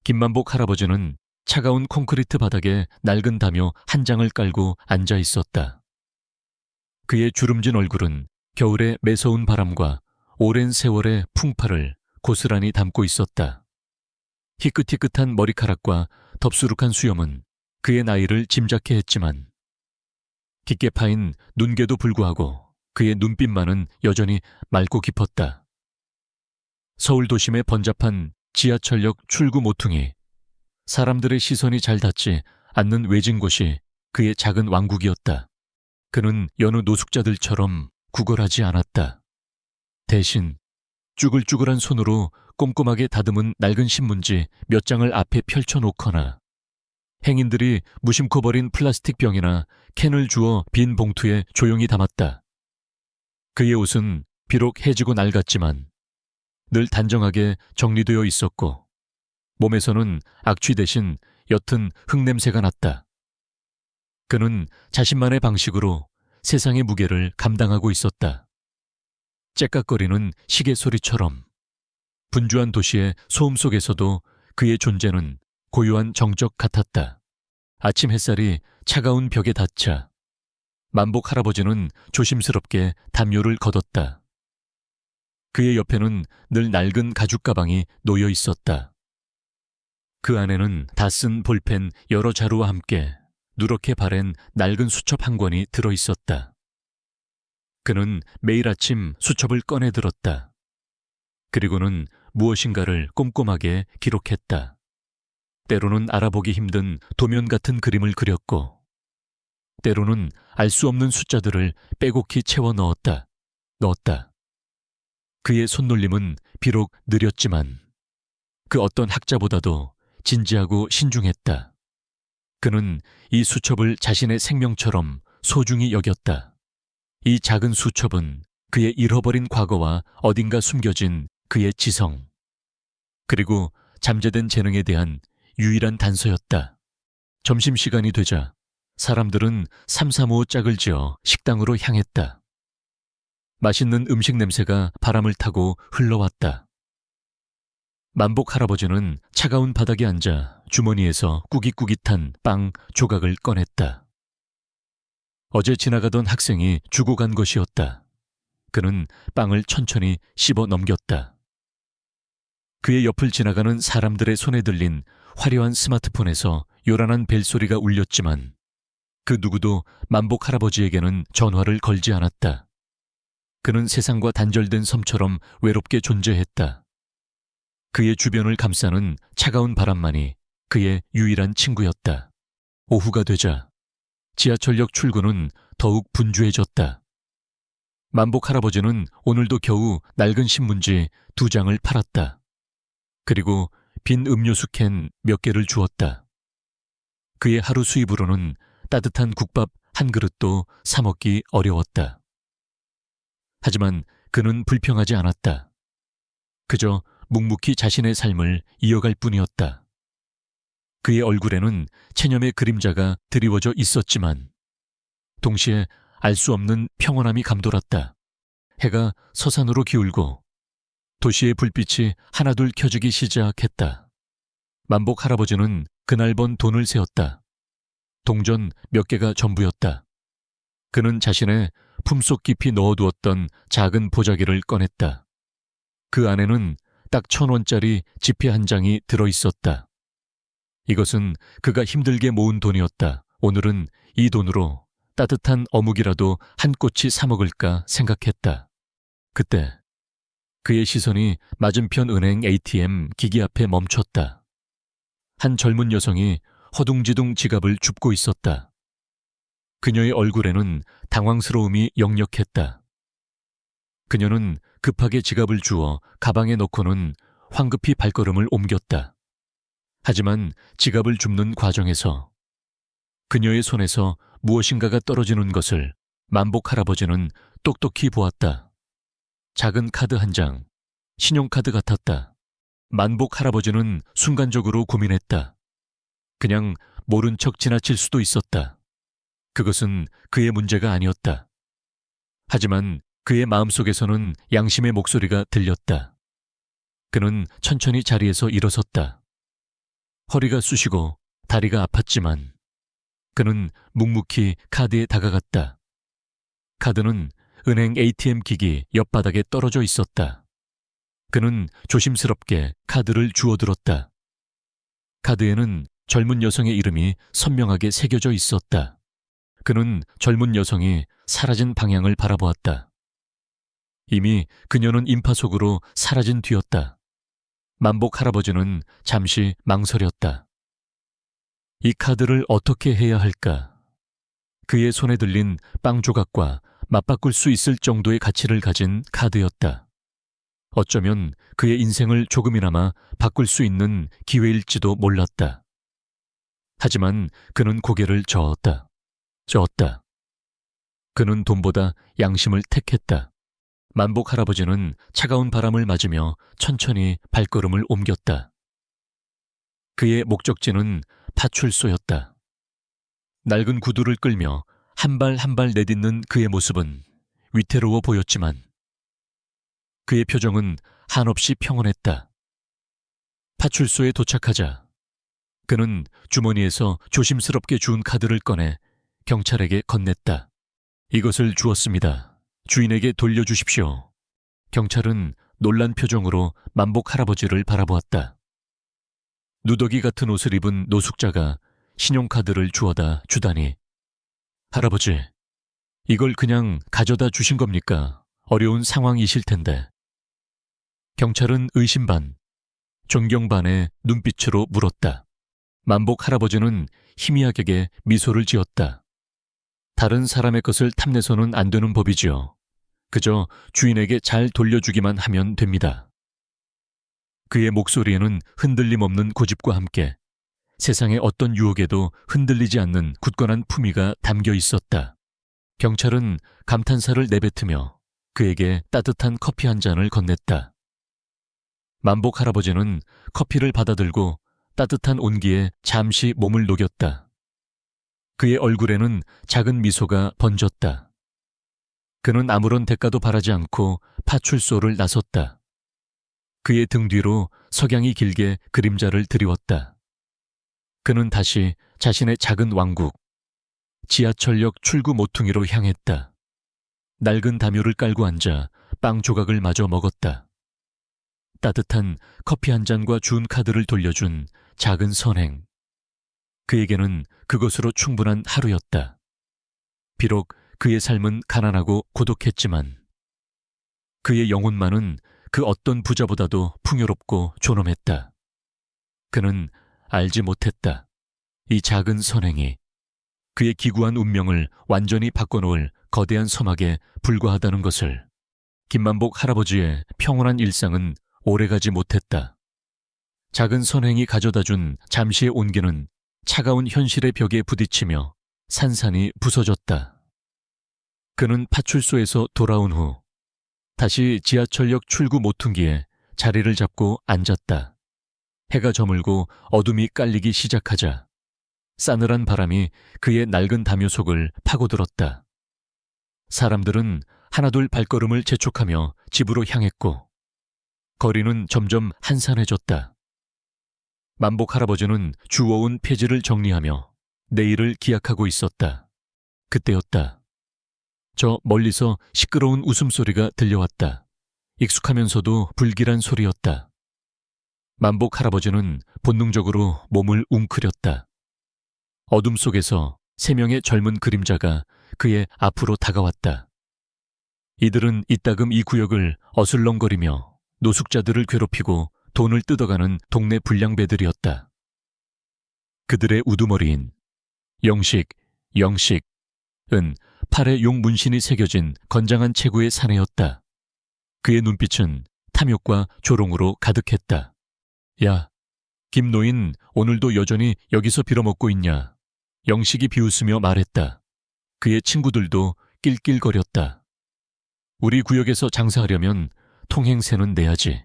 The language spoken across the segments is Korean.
김만복 할아버지는 차가운 콘크리트 바닥에 낡은 담요 한 장을 깔고 앉아 있었다. 그의 주름진 얼굴은 겨울의 매서운 바람과 오랜 세월의 풍파를 고스란히 담고 있었다. 희끗희끗한 머리카락과 덥수룩한 수염은 그의 나이를 짐작케 했지만 깊게 파인 눈개도 불구하고 그의 눈빛만은 여전히 맑고 깊었다. 서울 도심의 번잡한 지하철역 출구 모퉁이, 사람들의 시선이 잘 닿지 않는 외진 곳이 그의 작은 왕국이었다. 그는 여느 노숙자들처럼 구걸하지 않았다. 대신 쭈글쭈글한 손으로 꼼꼼하게 다듬은 낡은 신문지 몇 장을 앞에 펼쳐놓거나 행인들이 무심코 버린 플라스틱 병이나 캔을 주워 빈 봉투에 조용히 담았다. 그의 옷은 비록 해지고 낡았지만 늘 단정하게 정리되어 있었고 몸에서는 악취 대신 옅은 흙냄새가 났다. 그는 자신만의 방식으로 세상의 무게를 감당하고 있었다. 째깍거리는 시계 소리처럼 분주한 도시의 소음 속에서도 그의 존재는 고요한 정적 같았다. 아침 햇살이 차가운 벽에 닿자 만복 할아버지는 조심스럽게 담요를 걷었다. 그의 옆에는 늘 낡은 가죽 가방이 놓여 있었다. 그 안에는 다 쓴 볼펜 여러 자루와 함께 누렇게 바랜 낡은 수첩 한 권이 들어 있었다. 그는 매일 아침 수첩을 꺼내 들었다. 그리고는 무엇인가를 꼼꼼하게 기록했다. 때로는 알아보기 힘든 도면 같은 그림을 그렸고, 때로는 알 수 없는 숫자들을 빼곡히 채워 넣었다. 그의 손놀림은 비록 느렸지만 그 어떤 학자보다도 진지하고 신중했다. 그는 이 수첩을 자신의 생명처럼 소중히 여겼다. 이 작은 수첩은 그의 잃어버린 과거와 어딘가 숨겨진 그의 지성, 그리고 잠재된 재능에 대한 유일한 단서였다. 점심시간이 되자 사람들은 삼삼오오 짝을 지어 식당으로 향했다. 맛있는 음식 냄새가 바람을 타고 흘러왔다. 만복 할아버지는 차가운 바닥에 앉아 주머니에서 꾸깃꾸깃한 빵 조각을 꺼냈다. 어제 지나가던 학생이 주고 간 것이었다. 그는 빵을 천천히 씹어 넘겼다. 그의 옆을 지나가는 사람들의 손에 들린 화려한 스마트폰에서 요란한 벨소리가 울렸지만 그 누구도 만복 할아버지에게는 전화를 걸지 않았다. 그는 세상과 단절된 섬처럼 외롭게 존재했다. 그의 주변을 감싸는 차가운 바람만이 그의 유일한 친구였다. 오후가 되자 지하철역 출구는 더욱 분주해졌다. 만복 할아버지는 오늘도 겨우 낡은 신문지 2장을 팔았다. 그리고 빈 음료수 캔 몇 개를 주었다. 그의 하루 수입으로는 따뜻한 국밥 한 그릇도 사 먹기 어려웠다. 하지만 그는 불평하지 않았다. 그저 묵묵히 자신의 삶을 이어갈 뿐이었다. 그의 얼굴에는 체념의 그림자가 드리워져 있었지만 동시에 알 수 없는 평온함이 감돌았다. 해가 서산으로 기울고 도시의 불빛이 하나둘 켜지기 시작했다. 만복 할아버지는 그날 번 돈을 세었다. 동전 몇 개가 전부였다. 그는 자신의 품속 깊이 넣어두었던 작은 보자기를 꺼냈다. 그 안에는 딱 1,000원짜리 지폐 한 장이 들어있었다. 이것은 그가 힘들게 모은 돈이었다. 오늘은 이 돈으로 따뜻한 어묵이라도 한 꼬치 사 먹을까 생각했다. 그때 그의 시선이 맞은편 은행 ATM 기기 앞에 멈췄다. 한 젊은 여성이 허둥지둥 지갑을 줍고 있었다. 그녀의 얼굴에는 당황스러움이 역력했다. 그녀는 급하게 지갑을 주워 가방에 넣고는 황급히 발걸음을 옮겼다. 하지만 지갑을 줍는 과정에서 그녀의 손에서 무엇인가가 떨어지는 것을 만복 할아버지는 똑똑히 보았다. 작은 카드 한 장, 신용카드 같았다. 만복 할아버지는 순간적으로 고민했다. 그냥 모른 척 지나칠 수도 있었다. 그것은 그의 문제가 아니었다. 하지만 그의 마음속에서는 양심의 목소리가 들렸다. 그는 천천히 자리에서 일어섰다. 허리가 쑤시고 다리가 아팠지만 그는 묵묵히 카드에 다가갔다. 카드는 은행 ATM 기기 옆바닥에 떨어져 있었다. 그는 조심스럽게 카드를 주워들었다. 카드에는 젊은 여성의 이름이 선명하게 새겨져 있었다. 그는 젊은 여성이 사라진 방향을 바라보았다. 이미 그녀는 인파 속으로 사라진 뒤였다. 만복 할아버지는 잠시 망설였다. 이 카드를 어떻게 해야 할까? 그의 손에 들린 빵 조각과 맞바꿀 수 있을 정도의 가치를 가진 카드였다. 어쩌면 그의 인생을 조금이나마 바꿀 수 있는 기회일지도 몰랐다. 하지만 그는 고개를 저었다. 그는 돈보다 양심을 택했다. 만복 할아버지는 차가운 바람을 맞으며 천천히 발걸음을 옮겼다. 그의 목적지는 파출소였다. 낡은 구두를 끌며 한 발 한 발 내딛는 그의 모습은 위태로워 보였지만 그의 표정은 한없이 평온했다. 파출소에 도착하자 그는 주머니에서 조심스럽게 주운 카드를 꺼내 경찰에게 건넸다. 이것을 주었습니다. 주인에게 돌려주십시오. 경찰은 놀란 표정으로 만복 할아버지를 바라보았다. 누더기 같은 옷을 입은 노숙자가 신용카드를 주워다 주다니. 할아버지, 이걸 그냥 가져다 주신 겁니까? 어려운 상황이실 텐데. 경찰은 의심 반, 존경 반의 눈빛으로 물었다. 만복 할아버지는 희미하게 미소를 지었다. 다른 사람의 것을 탐내서는 안 되는 법이지요. 그저 주인에게 잘 돌려주기만 하면 됩니다. 그의 목소리에는 흔들림 없는 고집과 함께 세상의 어떤 유혹에도 흔들리지 않는 굳건한 품위가 담겨 있었다. 경찰은 감탄사를 내뱉으며 그에게 따뜻한 커피 한 잔을 건넸다. 만복 할아버지는 커피를 받아들고 따뜻한 온기에 잠시 몸을 녹였다. 그의 얼굴에는 작은 미소가 번졌다. 그는 아무런 대가도 바라지 않고 파출소를 나섰다. 그의 등 뒤로 석양이 길게 그림자를 드리웠다. 그는 다시 자신의 작은 왕국, 지하철역 출구 모퉁이로 향했다. 낡은 담요를 깔고 앉아 빵 조각을 마저 먹었다. 따뜻한 커피 한 잔과 준 카드를 돌려준 작은 선행. 그에게는 그것으로 충분한 하루였다. 비록 그의 삶은 가난하고 고독했지만 그의 영혼만은 그 어떤 부자보다도 풍요롭고 존엄했다. 그는 알지 못했다. 이 작은 선행이 그의 기구한 운명을 완전히 바꿔놓을 거대한 서막에 불과하다는 것을. 김만복 할아버지의 평온한 일상은 오래가지 못했다. 작은 선행이 가져다준 잠시의 온기는 차가운 현실의 벽에 부딪히며 산산이 부서졌다. 그는 파출소에서 돌아온 후 다시 지하철역 출구 모퉁기에 자리를 잡고 앉았다. 해가 저물고 어둠이 깔리기 시작하자 싸늘한 바람이 그의 낡은 담요 속을 파고들었다. 사람들은 하나둘 발걸음을 재촉하며 집으로 향했고 거리는 점점 한산해졌다. 만복 할아버지는 주워온 폐지를 정리하며 내일을 기약하고 있었다. 그때였다. 저 멀리서 시끄러운 웃음소리가 들려왔다. 익숙하면서도 불길한 소리였다. 만복 할아버지는 본능적으로 몸을 웅크렸다. 어둠 속에서 3명의 젊은 그림자가 그의 앞으로 다가왔다. 이들은 이따금 이 구역을 어슬렁거리며 노숙자들을 괴롭히고 돈을 뜯어가는 동네 불량배들이었다. 그들의 우두머리인 영식은 팔에 용 문신이 새겨진 건장한 체구의 사내였다. 그의 눈빛은 탐욕과 조롱으로 가득했다. 야, 김노인 오늘도 여전히 여기서 빌어먹고 있냐? 영식이 비웃으며 말했다. 그의 친구들도 낄낄거렸다. 우리 구역에서 장사하려면 통행세는 내야지.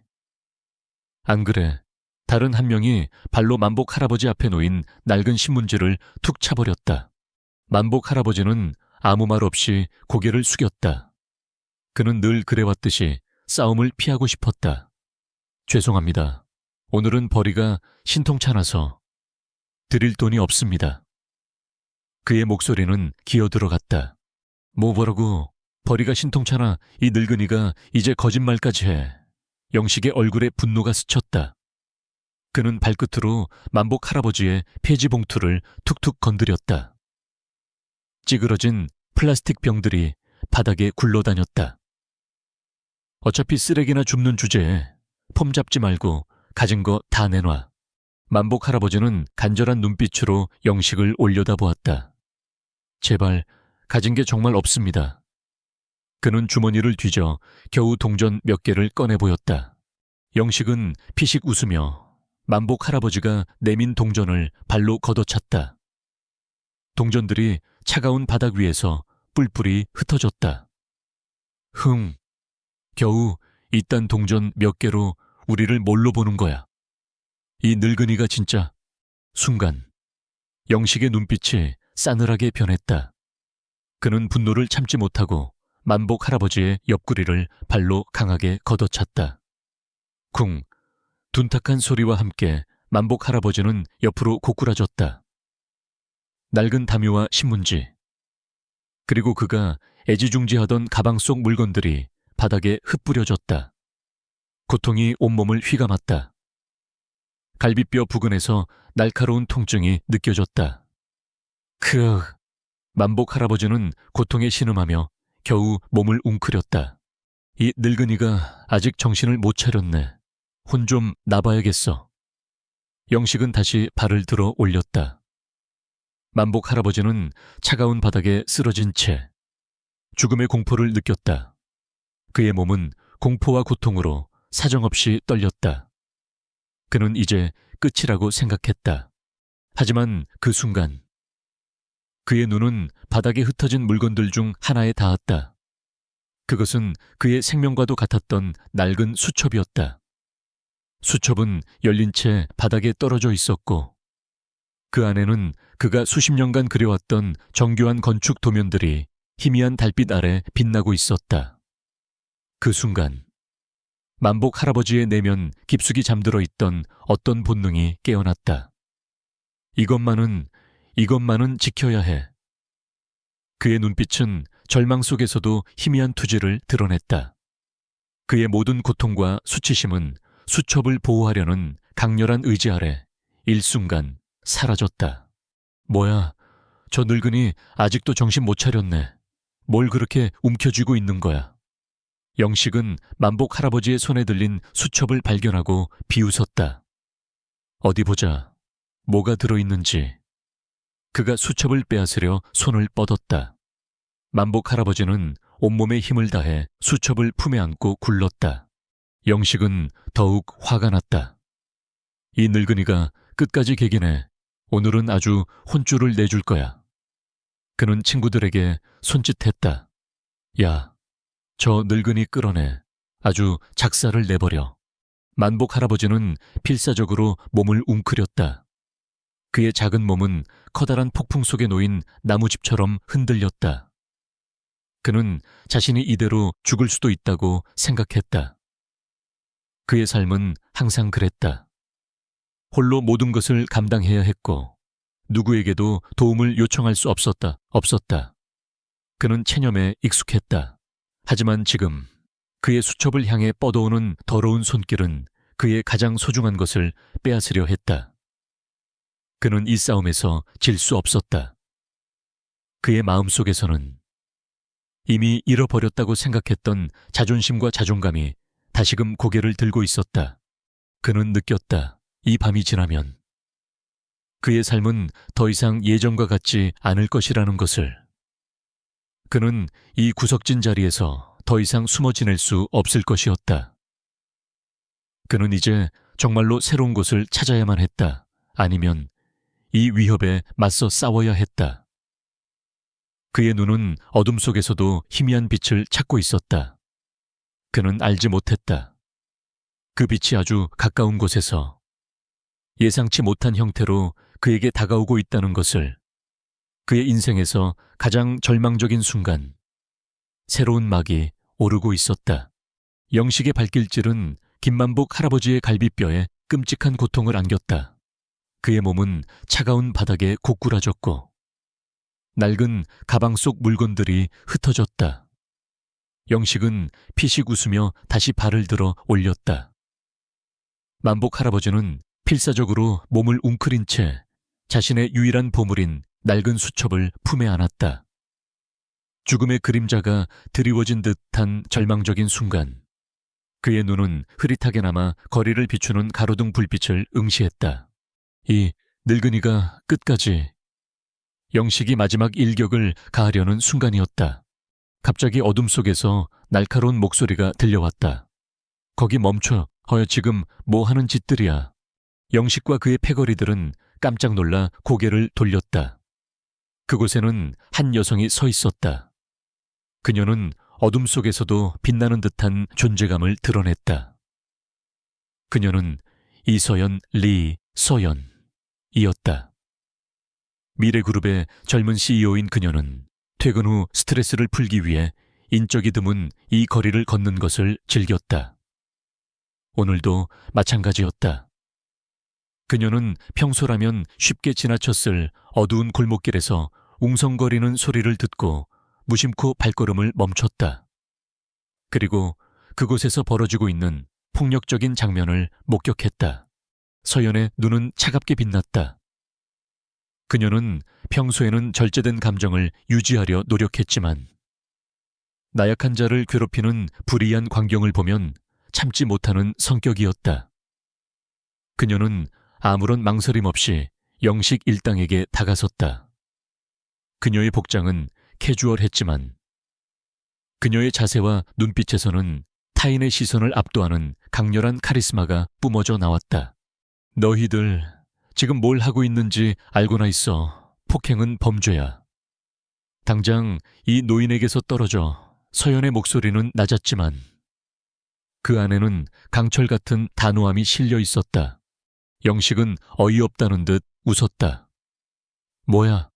안 그래. 다른 한 명이 발로 만복 할아버지 앞에 놓인 낡은 신문지를 툭 차버렸다. 만복 할아버지는 아무 말 없이 고개를 숙였다. 그는 늘 그래왔듯이 싸움을 피하고 싶었다. 죄송합니다. 오늘은 벌이가 신통찮아서 드릴 돈이 없습니다. 그의 목소리는 기어들어갔다. 뭐라고? 벌이가 신통찮아. 이 늙은이가 이제 거짓말까지 해. 영식의 얼굴에 분노가 스쳤다. 그는 발끝으로 만복 할아버지의 폐지 봉투를 툭툭 건드렸다. 찌그러진 플라스틱 병들이 바닥에 굴러다녔다. 어차피 쓰레기나 줍는 주제에 폼 잡지 말고 가진 거 다 내놔. 만복 할아버지는 간절한 눈빛으로 영식을 올려다보았다. 제발, 가진 게 정말 없습니다. 그는 주머니를 뒤져 겨우 동전 몇 개를 꺼내 보였다. 영식은 피식 웃으며 만복 할아버지가 내민 동전을 발로 걷어찼다. 동전들이 차가운 바닥 위에서 뿔뿔이 흩어졌다. 겨우 이딴 동전 몇 개로 우리를 뭘로 보는 거야. 이 늙은이가 진짜. 순간 영식의 눈빛이 싸늘하게 변했다. 그는 분노를 참지 못하고 만복 할아버지의 옆구리를 발로 강하게 걷어찼다. 쿵! 둔탁한 소리와 함께 만복 할아버지는 옆으로 고꾸라졌다. 낡은 담요와 신문지, 그리고 그가 애지중지하던 가방 속 물건들이 바닥에 흩뿌려졌다. 고통이 온몸을 휘감았다. 갈비뼈 부근에서 날카로운 통증이 느껴졌다. 만복 할아버지는 고통에 신음하며 겨우 몸을 웅크렸다. 이 늙은이가 아직 정신을 못 차렸네. 혼 좀 나봐야겠어. 영식은 다시 발을 들어 올렸다. 만복 할아버지는 차가운 바닥에 쓰러진 채 죽음의 공포를 느꼈다. 그의 몸은 공포와 고통으로 사정없이 떨렸다. 그는 이제 끝이라고 생각했다. 하지만 그 순간 그의 눈은 바닥에 흩어진 물건들 중 하나에 닿았다. 그것은 그의 생명과도 같았던 낡은 수첩이었다. 수첩은 열린 채 바닥에 떨어져 있었고 그 안에는 그가 수십 년간 그려왔던 정교한 건축 도면들이 희미한 달빛 아래 빛나고 있었다. 그 순간 만복 할아버지의 내면 깊숙이 잠들어 있던 어떤 본능이 깨어났다. 이것만은 지켜야 해. 그의 눈빛은 절망 속에서도 희미한 투지를 드러냈다. 그의 모든 고통과 수치심은 수첩을 보호하려는 강렬한 의지 아래 일순간 사라졌다. 뭐야, 저 늙은이 아직도 정신 못 차렸네. 뭘 그렇게 움켜쥐고 있는 거야. 영식은 만복 할아버지의 손에 들린 수첩을 발견하고 비웃었다. 어디 보자. 뭐가 들어있는지. 그가 수첩을 빼앗으려 손을 뻗었다. 만복 할아버지는 온몸에 힘을 다해 수첩을 품에 안고 굴렀다. 영식은 더욱 화가 났다. 이 늙은이가 끝까지 개기네. 오늘은 아주 혼쭐을 내줄 거야. 그는 친구들에게 손짓했다. 야, 저 늙은이 끌어내. 아주 작사를 내버려. 만복 할아버지는 필사적으로 몸을 웅크렸다. 그의 작은 몸은 커다란 폭풍 속에 놓인 나무집처럼 흔들렸다. 그는 자신이 이대로 죽을 수도 있다고 생각했다. 그의 삶은 항상 그랬다. 홀로 모든 것을 감당해야 했고 누구에게도 도움을 요청할 수 없었다. 그는 체념에 익숙했다. 하지만 지금 그의 수첩을 향해 뻗어오는 더러운 손길은 그의 가장 소중한 것을 빼앗으려 했다. 그는 이 싸움에서 질 수 없었다. 그의 마음속에서는 이미 잃어버렸다고 생각했던 자존심과 자존감이 다시금 고개를 들고 있었다. 그는 느꼈다. 이 밤이 지나면 그의 삶은 더 이상 예전과 같지 않을 것이라는 것을. 그는 이 구석진 자리에서 더 이상 숨어 지낼 수 없을 것이었다. 그는 이제 정말로 새로운 곳을 찾아야만 했다. 아니면 이 위협에 맞서 싸워야 했다. 그의 눈은 어둠 속에서도 희미한 빛을 찾고 있었다. 그는 알지 못했다. 그 빛이 아주 가까운 곳에서 예상치 못한 형태로 그에게 다가오고 있다는 것을. 그의 인생에서 가장 절망적인 순간, 새로운 막이 오르고 있었다. 영식의 발길질은 김만복 할아버지의 갈비뼈에 끔찍한 고통을 안겼다. 그의 몸은 차가운 바닥에 고꾸라졌고 낡은 가방 속 물건들이 흩어졌다. 영식은 피식 웃으며 다시 발을 들어 올렸다. 만복 할아버지는 필사적으로 몸을 웅크린 채 자신의 유일한 보물인 낡은 수첩을 품에 안았다. 죽음의 그림자가 드리워진 듯한 절망적인 순간 그의 눈은 흐릿하게나마 거리를 비추는 가로등 불빛을 응시했다. 이 늙은이가 끝까지 영식이 마지막 일격을 가하려는 순간이었다. 갑자기 어둠 속에서 날카로운 목소리가 들려왔다. 거기 멈춰. 지금 뭐 하는 짓들이야. 영식과 그의 패거리들은 깜짝 놀라 고개를 돌렸다. 그곳에는 한 여성이 서 있었다. 그녀는 어둠 속에서도 빛나는 듯한 존재감을 드러냈다. 그녀는 이서연 리 서연이었다. 미래그룹의 젊은 CEO인 그녀는 퇴근 후 스트레스를 풀기 위해 인적이 드문 이 거리를 걷는 것을 즐겼다. 오늘도 마찬가지였다. 그녀는 평소라면 쉽게 지나쳤을 어두운 골목길에서 웅성거리는 소리를 듣고 무심코 발걸음을 멈췄다. 그리고 그곳에서 벌어지고 있는 폭력적인 장면을 목격했다. 서연의 눈은 차갑게 빛났다. 그녀는 평소에는 절제된 감정을 유지하려 노력했지만 나약한 자를 괴롭히는 불의한 광경을 보면 참지 못하는 성격이었다. 그녀는 아무런 망설임 없이 영식 일당에게 다가섰다. 그녀의 복장은 캐주얼했지만 그녀의 자세와 눈빛에서는 타인의 시선을 압도하는 강렬한 카리스마가 뿜어져 나왔다. 너희들 지금 뭘 하고 있는지 알고나 있어. 폭행은 범죄야. 당장 이 노인에게서 떨어져. 서연의 목소리는 낮았지만 그 안에는 강철 같은 단호함이 실려 있었다. 영식은 어이없다는 듯 웃었다. 뭐야?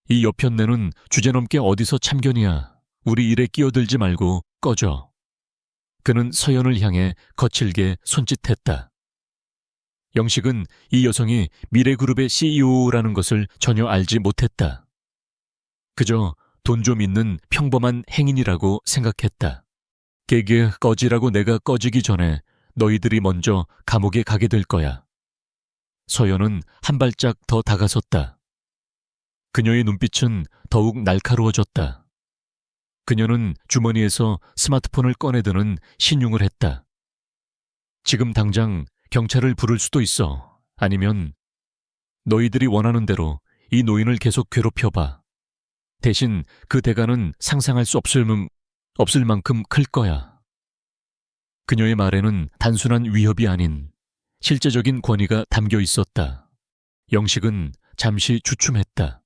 이 여편네는 주제넘게 어디서 참견이야. 우리 일에 끼어들지 말고 꺼져. 그는 서연을 향해 거칠게 손짓했다. 영식은 이 여성이 미래그룹의 CEO라는 것을 전혀 알지 못했다. 그저 돈 좀 있는 평범한 행인이라고 생각했다. 개그 꺼지라고 내가 꺼지기 전에 너희들이 먼저 감옥에 가게 될 거야. 서연은 한 발짝 더 다가섰다. 그녀의 눈빛은 더욱 날카로워졌다. 그녀는 주머니에서 스마트폰을 꺼내드는 신용을 했다. 지금 당장 경찰을 부를 수도 있어. 아니면 너희들이 원하는 대로 이 노인을 계속 괴롭혀봐. 대신 그 대가는 상상할 수 없을 만큼 클 거야. 그녀의 말에는 단순한 위협이 아닌 실제적인 권위가 담겨 있었다. 영식은 잠시 주춤했다.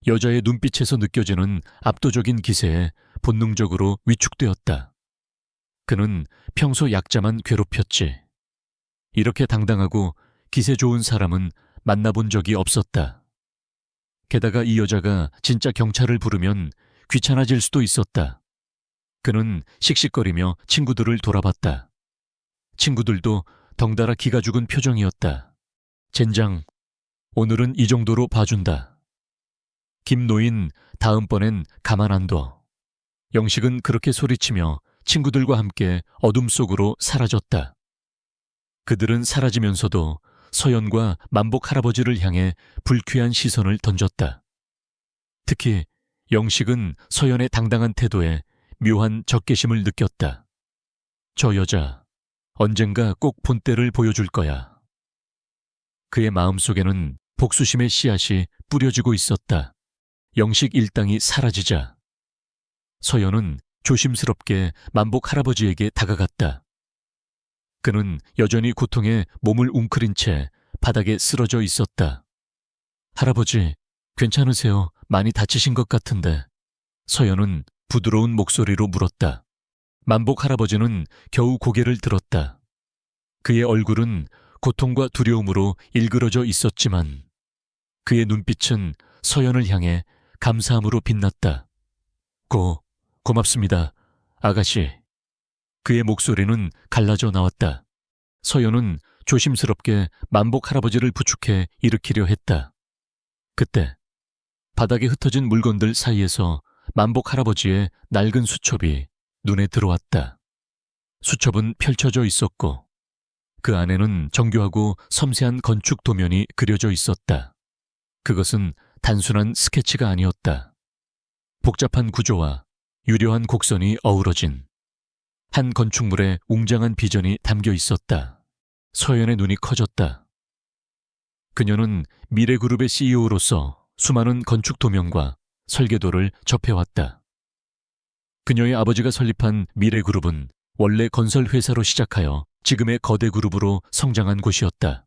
여자의 눈빛에서 느껴지는 압도적인 기세에 본능적으로 위축되었다. 그는 평소 약자만 괴롭혔지. 이렇게 당당하고 기세 좋은 사람은 만나본 적이 없었다. 게다가 이 여자가 진짜 경찰을 부르면 귀찮아질 수도 있었다. 그는 씩씩거리며 친구들을 돌아봤다. 친구들도 덩달아 기가 죽은 표정이었다. 젠장, 오늘은 이 정도로 봐준다. 김노인, 다음번엔 가만 안 둬. 영식은 그렇게 소리치며 친구들과 함께 어둠 속으로 사라졌다. 그들은 사라지면서도 서연과 만복 할아버지를 향해 불쾌한 시선을 던졌다. 특히 영식은 서연의 당당한 태도에 묘한 적개심을 느꼈다. 저 여자, 언젠가 꼭 본때를 보여줄 거야. 그의 마음속에는 복수심의 씨앗이 뿌려지고 있었다. 영식 일당이 사라지자 서연은 조심스럽게 만복 할아버지에게 다가갔다. 그는 여전히 고통에 몸을 웅크린 채 바닥에 쓰러져 있었다. 할아버지, 괜찮으세요? 많이 다치신 것 같은데. 서연은 부드러운 목소리로 물었다. 만복 할아버지는 겨우 고개를 들었다. 그의 얼굴은 고통과 두려움으로 일그러져 있었지만 그의 눈빛은 서연을 향해 감사함으로 빛났다. 고맙습니다, 아가씨. 그의 목소리는 갈라져 나왔다. 서연은 조심스럽게 만복 할아버지를 부축해 일으키려 했다. 그때 바닥에 흩어진 물건들 사이에서 만복 할아버지의 낡은 수첩이 눈에 들어왔다. 수첩은 펼쳐져 있었고 그 안에는 정교하고 섬세한 건축 도면이 그려져 있었다. 그것은 단순한 스케치가 아니었다. 복잡한 구조와 유려한 곡선이 어우러진 한 건축물의 웅장한 비전이 담겨 있었다. 서연의 눈이 커졌다. 그녀는 미래그룹의 CEO로서 수많은 건축 도면과 설계도를 접해왔다. 그녀의 아버지가 설립한 미래그룹은 원래 건설회사로 시작하여 지금의 거대 그룹으로 성장한 곳이었다.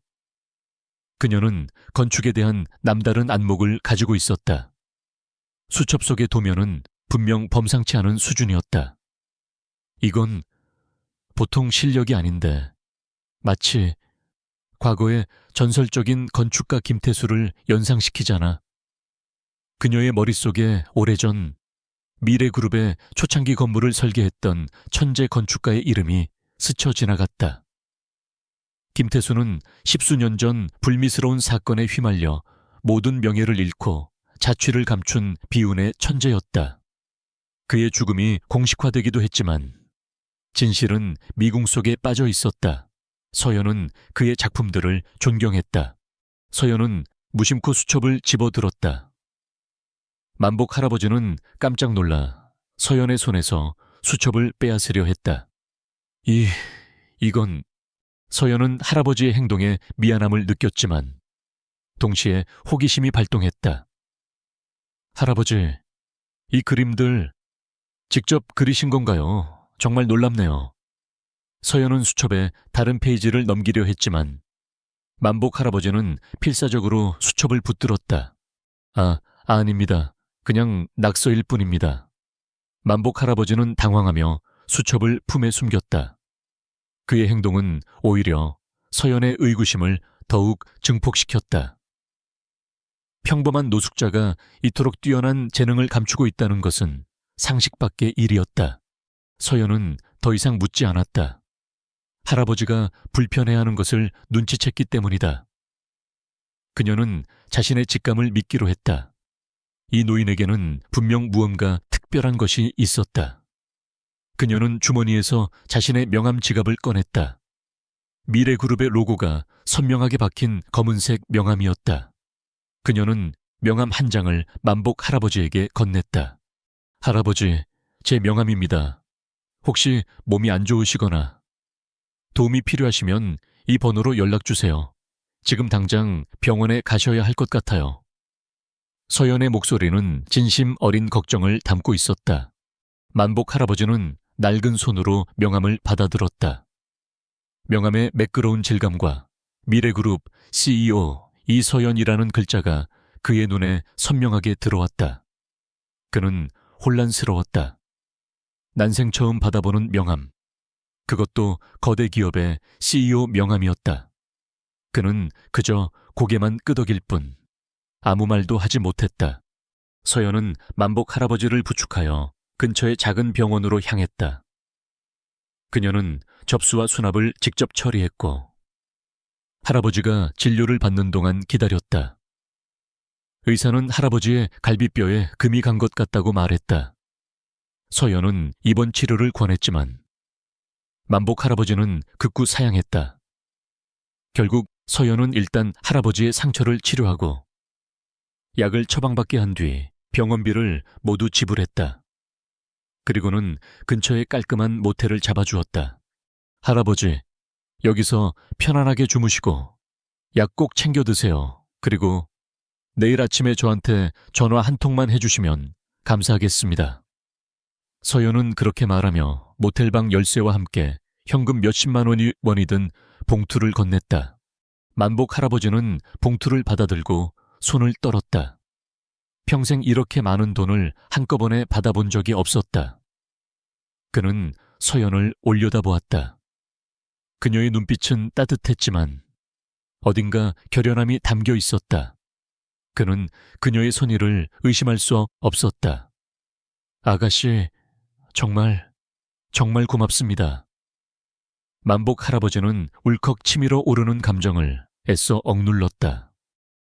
그녀는 건축에 대한 남다른 안목을 가지고 있었다. 수첩 속의 도면은 분명 범상치 않은 수준이었다. 이건 보통 실력이 아닌데 마치 과거의 전설적인 건축가 김태수를 연상시키잖아. 그녀의 머릿속에 오래전 미래그룹의 초창기 건물을 설계했던 천재 건축가의 이름이 스쳐 지나갔다. 김태수는 십수년 전 불미스러운 사건에 휘말려 모든 명예를 잃고 자취를 감춘 비운의 천재였다. 그의 죽음이 공식화되기도 했지만 진실은 미궁 속에 빠져 있었다. 서연은 그의 작품들을 존경했다. 서연은 무심코 수첩을 집어들었다. 만복 할아버지는 깜짝 놀라 서연의 손에서 수첩을 빼앗으려 했다. 이건... 서연은 할아버지의 행동에 미안함을 느꼈지만 동시에 호기심이 발동했다. 할아버지, 이 그림들 직접 그리신 건가요? 정말 놀랍네요. 서연은 수첩에 다른 페이지를 넘기려 했지만 만복 할아버지는 필사적으로 수첩을 붙들었다. 아닙니다. 그냥 낙서일 뿐입니다. 만복 할아버지는 당황하며 수첩을 품에 숨겼다. 그의 행동은 오히려 서연의 의구심을 더욱 증폭시켰다. 평범한 노숙자가 이토록 뛰어난 재능을 감추고 있다는 것은 상식 밖의 일이었다. 서연은 더 이상 묻지 않았다. 할아버지가 불편해하는 것을 눈치챘기 때문이다. 그녀는 자신의 직감을 믿기로 했다. 이 노인에게는 분명 무언가 특별한 것이 있었다. 그녀는 주머니에서 자신의 명함 지갑을 꺼냈다. 미래그룹의 로고가 선명하게 박힌 검은색 명함이었다. 그녀는 명함 한 장을 만복 할아버지에게 건넸다. 할아버지, 제 명함입니다. 혹시 몸이 안 좋으시거나 도움이 필요하시면 이 번호로 연락주세요. 지금 당장 병원에 가셔야 할 것 같아요. 서연의 목소리는 진심 어린 걱정을 담고 있었다. 만복 할아버지는 낡은 손으로 명함을 받아들었다. 명함의 매끄러운 질감과 미래그룹 CEO 이서연이라는 글자가 그의 눈에 선명하게 들어왔다. 그는 혼란스러웠다. 난생 처음 받아보는 명함. 그것도 거대 기업의 CEO 명함이었다. 그는 그저 고개만 끄덕일 뿐 아무 말도 하지 못했다. 서연은 만복 할아버지를 부축하여 근처의 작은 병원으로 향했다. 그녀는 접수와 수납을 직접 처리했고 할아버지가 진료를 받는 동안 기다렸다. 의사는 할아버지의 갈비뼈에 금이 간 것 같다고 말했다. 서연은 입원 치료를 권했지만 만복 할아버지는 극구 사양했다. 결국 서연은 일단 할아버지의 상처를 치료하고 약을 처방받게 한 뒤 병원비를 모두 지불했다. 그리고는 근처의 깔끔한 모텔을 잡아주었다. 할아버지, 여기서 편안하게 주무시고 약 꼭 챙겨 드세요. 그리고 내일 아침에 저한테 전화 한 통만 해주시면 감사하겠습니다. 서연은 그렇게 말하며 모텔방 열쇠와 함께 현금 몇십만 원이든 봉투를 건넸다. 만복 할아버지는 봉투를 받아들고 손을 떨었다. 평생 이렇게 많은 돈을 한꺼번에 받아본 적이 없었다. 그는 서연을 올려다보았다. 그녀의 눈빛은 따뜻했지만 어딘가 결연함이 담겨 있었다. 그는 그녀의 선의를 의심할 수 없었다. 아가씨, 정말 고맙습니다. 만복 할아버지는 울컥 치밀어 오르는 감정을 애써 억눌렀다.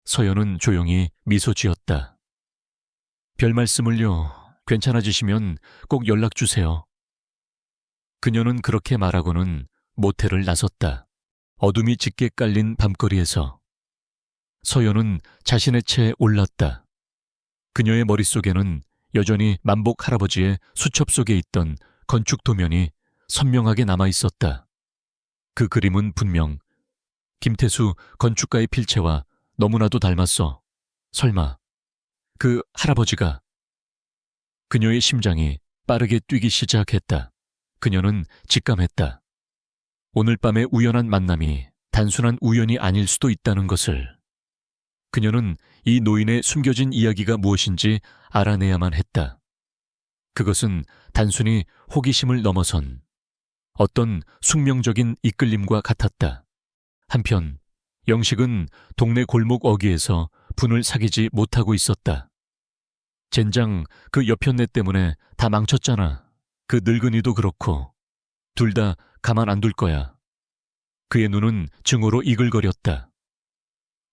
서연은 조용히 미소 지었다. 별 말씀을요. 괜찮아지시면 꼭 연락 주세요. 그녀는 그렇게 말하고는 모텔을 나섰다. 어둠이 짙게 깔린 밤거리에서 서연은 자신의 채에 올랐다. 그녀의 머릿속에는 여전히 만복 할아버지의 수첩 속에 있던 건축 도면이 선명하게 남아 있었다. 그 그림은 분명 김태수 건축가의 필체와 너무나도 닮았어. 설마 그 할아버지가... 그녀의 심장이 빠르게 뛰기 시작했다. 그녀는 직감했다. 오늘 밤의 우연한 만남이 단순한 우연이 아닐 수도 있다는 것을. 그녀는 이 노인의 숨겨진 이야기가 무엇인지 알아내야만 했다. 그것은 단순히 호기심을 넘어선 어떤 숙명적인 이끌림과 같았다. 한편 영식은 동네 골목 어귀에서 분을 사귀지 못하고 있었다. 젠장 그 여편네 때문에 다 망쳤잖아. 그 늙은이도 그렇고. 둘 다 가만 안 둘 거야. 그의 눈은 증오로 이글거렸다.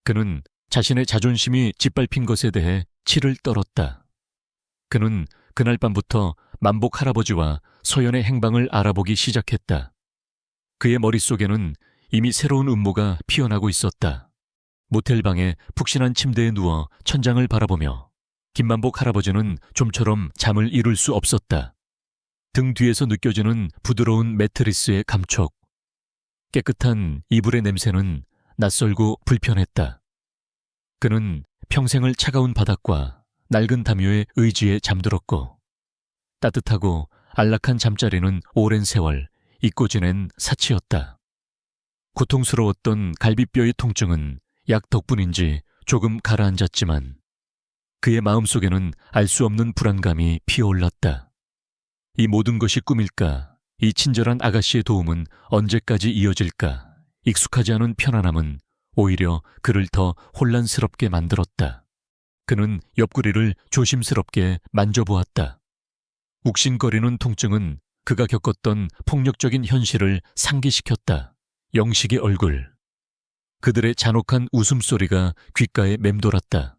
그는 자신의 자존심이 짓밟힌 것에 대해 치를 떨었다. 그는 그날 밤부터 만복 할아버지와 서연의 행방을 알아보기 시작했다. 그의 머릿속에는 이미 새로운 음모가 피어나고 있었다. 모텔방의 푹신한 침대에 누워 천장을 바라보며 김만복 할아버지는 좀처럼 잠을 이룰 수 없었다. 등 뒤에서 느껴지는 부드러운 매트리스의 감촉, 깨끗한 이불의 냄새는 낯설고 불편했다. 그는 평생을 차가운 바닥과 낡은 담요의 의지에 잠들었고 따뜻하고 안락한 잠자리는 오랜 세월 잊고 지낸 사치였다. 고통스러웠던 갈비뼈의 통증은 약 덕분인지 조금 가라앉았지만 그의 마음속에는 알 수 없는 불안감이 피어올랐다. 이 모든 것이 꿈일까? 이 친절한 아가씨의 도움은 언제까지 이어질까? 익숙하지 않은 편안함은 오히려 그를 더 혼란스럽게 만들었다. 그는 옆구리를 조심스럽게 만져보았다. 욱신거리는 통증은 그가 겪었던 폭력적인 현실을 상기시켰다. 영식의 얼굴. 그들의 잔혹한 웃음소리가 귓가에 맴돌았다.